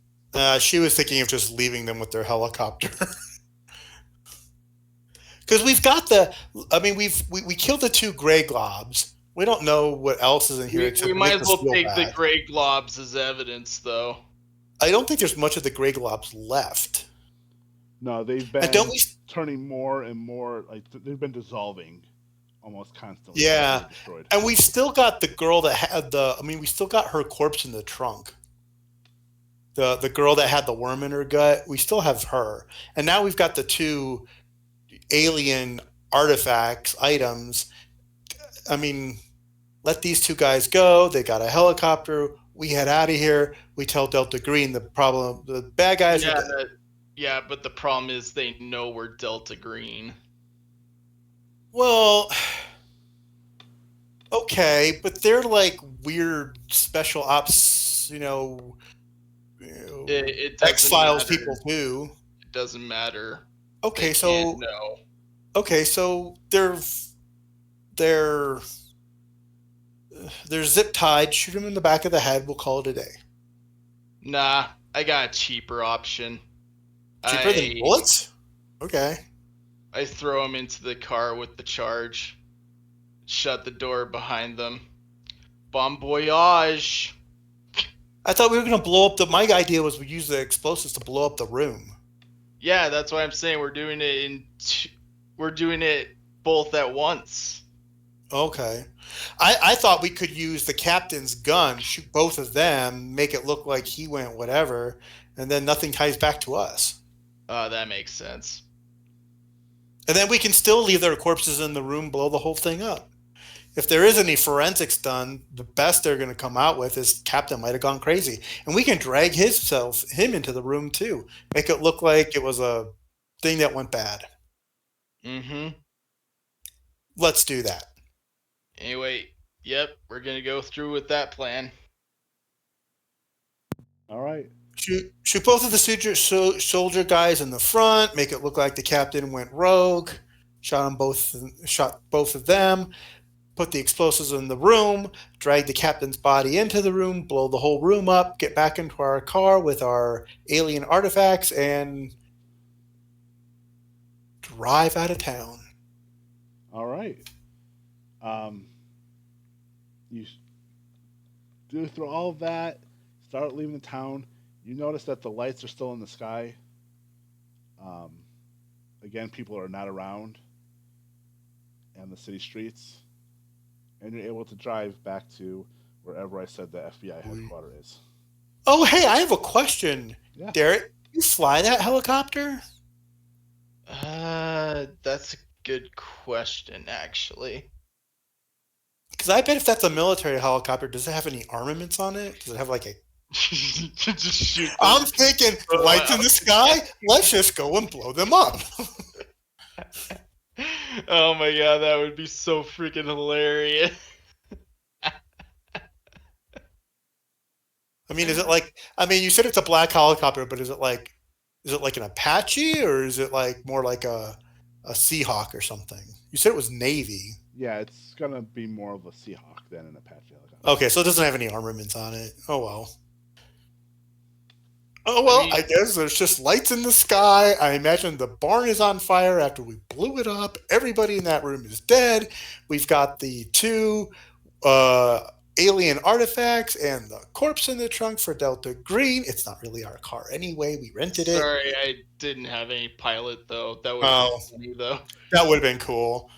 She was thinking of just leaving them with their helicopter. Because we've got we killed the two gray globs. We don't know what else is in here We except might make as us well feel take the bad. gray globs as evidence, though. I don't think there's much of the gray globs left. No, they've And don't been we? turning more and more, like, they've been dissolving almost constantly. Yeah, They're destroyed. and we still got the girl that had the. I mean, we still got her corpse in the trunk. The girl that had the worm in her gut. We still have her, and now we've got the two alien artifacts items. I mean, let these two guys go. They got a helicopter. We head out of here. We tell Delta Green the bad guys are dead. Yeah, but the problem is they know we're Delta Green. Well, okay, but they're like weird special ops, It doesn't X-Files matter. people too. It doesn't matter. Okay, They so can't know. okay, so they're zip tied. Shoot them in the back of the head. We'll call it a day. Nah, I got a cheaper option. Cheaper than bullets? Okay. I throw them into the car with the charge. Shut the door behind them. Bon voyage. I thought we were going to blow up my idea was we use the explosives to blow up the room. Yeah, that's why I'm saying we're doing it both at once. Okay. I thought we could use the captain's gun, shoot both of them, make it look like he went whatever, and then nothing ties back to us. That makes sense. And then we can still leave their corpses in the room, blow the whole thing up. If there is any forensics done, the best they're going to come out with is Captain might have gone crazy. And we can drag him into the room too. Make it look like it was a thing that went bad. Mm-hmm. Let's do that. Anyway, yep, we're going to go through with that plan. All right. Shoot both of the soldier guys in the front, make it look like the captain went rogue, shot both of them, put the explosives in the room, drag the captain's body into the room, blow the whole room up, get back into our car with our alien artifacts, and drive out of town. All right. You do through all of that, start leaving the town. You notice that the lights are still in the sky. Again, people are not around on the city streets. And you're able to drive back to wherever I said the FBI headquarters is. Oh, hey, I have a question. Yeah. Derek, you fly that helicopter? That's a good question, actually. Because I bet if that's a military helicopter, does it have any armaments on it? Does it have like a... Just shoot them. I'm thinking, lights in the sky? Let's just go and blow them up. Oh my god, that would be so freaking hilarious. I mean, you said it's a black helicopter, but is it like an Apache or is it like more like a Seahawk or something? You said it was Navy. Yeah, it's going to be more of a Seahawk than an Apache helicopter. Okay, so it doesn't have any armaments on it. Oh, well. I guess there's just lights in the sky. I imagine the barn is on fire after we blew it up. Everybody in that room is dead. We've got the two alien artifacts and the corpse in the trunk for Delta Green. It's not really our car anyway. We rented it. Sorry, I didn't have any pilot though. That would have Oh, been funny though. that would have been cool.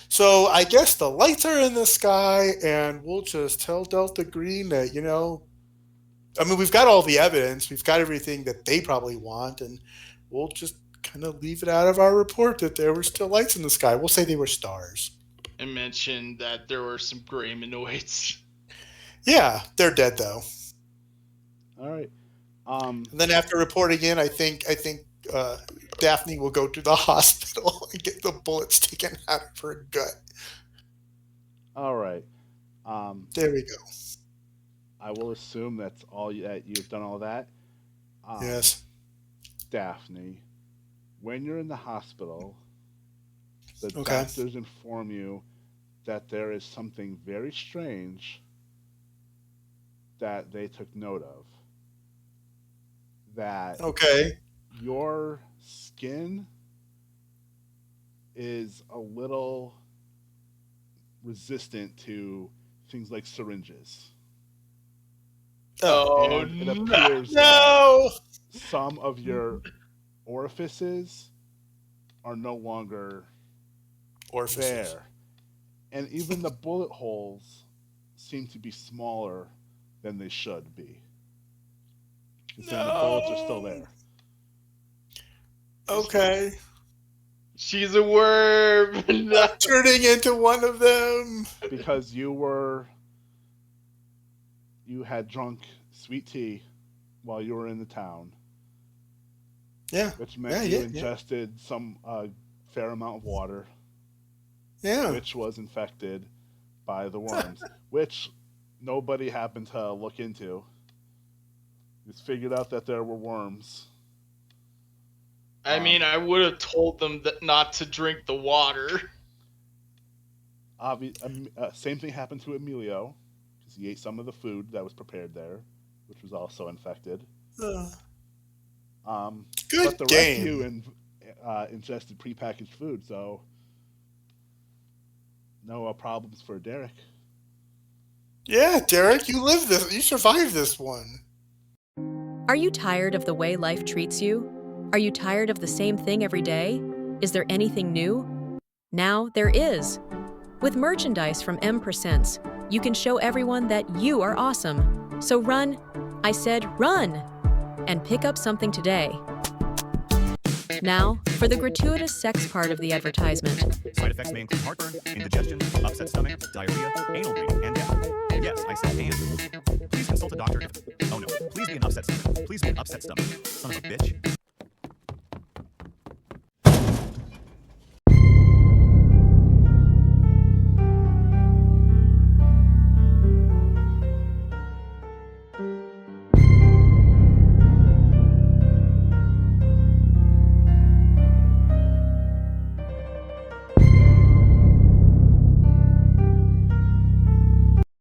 So I guess the lights are in the sky, and we'll just tell Delta Green that, I mean, we've got all the evidence. We've got everything that they probably want, and we'll just kind of leave it out of our report that there were still lights in the sky. We'll say they were stars. And mention that there were some Greymanoids. Yeah, they're dead though. All right. And then after reporting in, I think Daphne will go to the hospital and get the bullets taken out of her gut. All right. There we go. I will assume that's all that you've done all that. Yes. Daphne, when you're in the hospital, the Okay. doctors inform you that there is something very strange that they took note of. That Okay. your skin is a little resistant to things like syringes. Oh, And it appears that No. some of your orifices are no longer Orifices. there. And even the bullet holes seem to be smaller than they should be. You're saying the bullets are still there. Okay. She's a worm. I'm turning into one of them. Because you had drunk sweet tea while you were in the town. Yeah. Which meant you ingested some fair amount of water. Yeah. Which was infected by the worms. Which nobody happened to look into. Just figured out that there were worms. I mean, I would have told them that not to drink the water. Same thing happened to Emilio, because he ate some of the food that was prepared there, which was also infected. Good But the rest of game. you ingested prepackaged food, so no problems for Derek. Yeah, Derek, you lived this. You survived this one. Are you tired of the way life treats you? Are you tired of the same thing every day? Is there anything new? Now there is. With merchandise from M Presents, you can show everyone that you are awesome. So run, I said run, and pick up something today. Now, for the gratuitous sex part of the advertisement. Side effects may include heartburn, indigestion, upset stomach, diarrhea, anal bleeding, and death. Yes, I said and. Please consult a doctor if... Oh no, please be an upset stomach. Please be an upset stomach. Son of a bitch.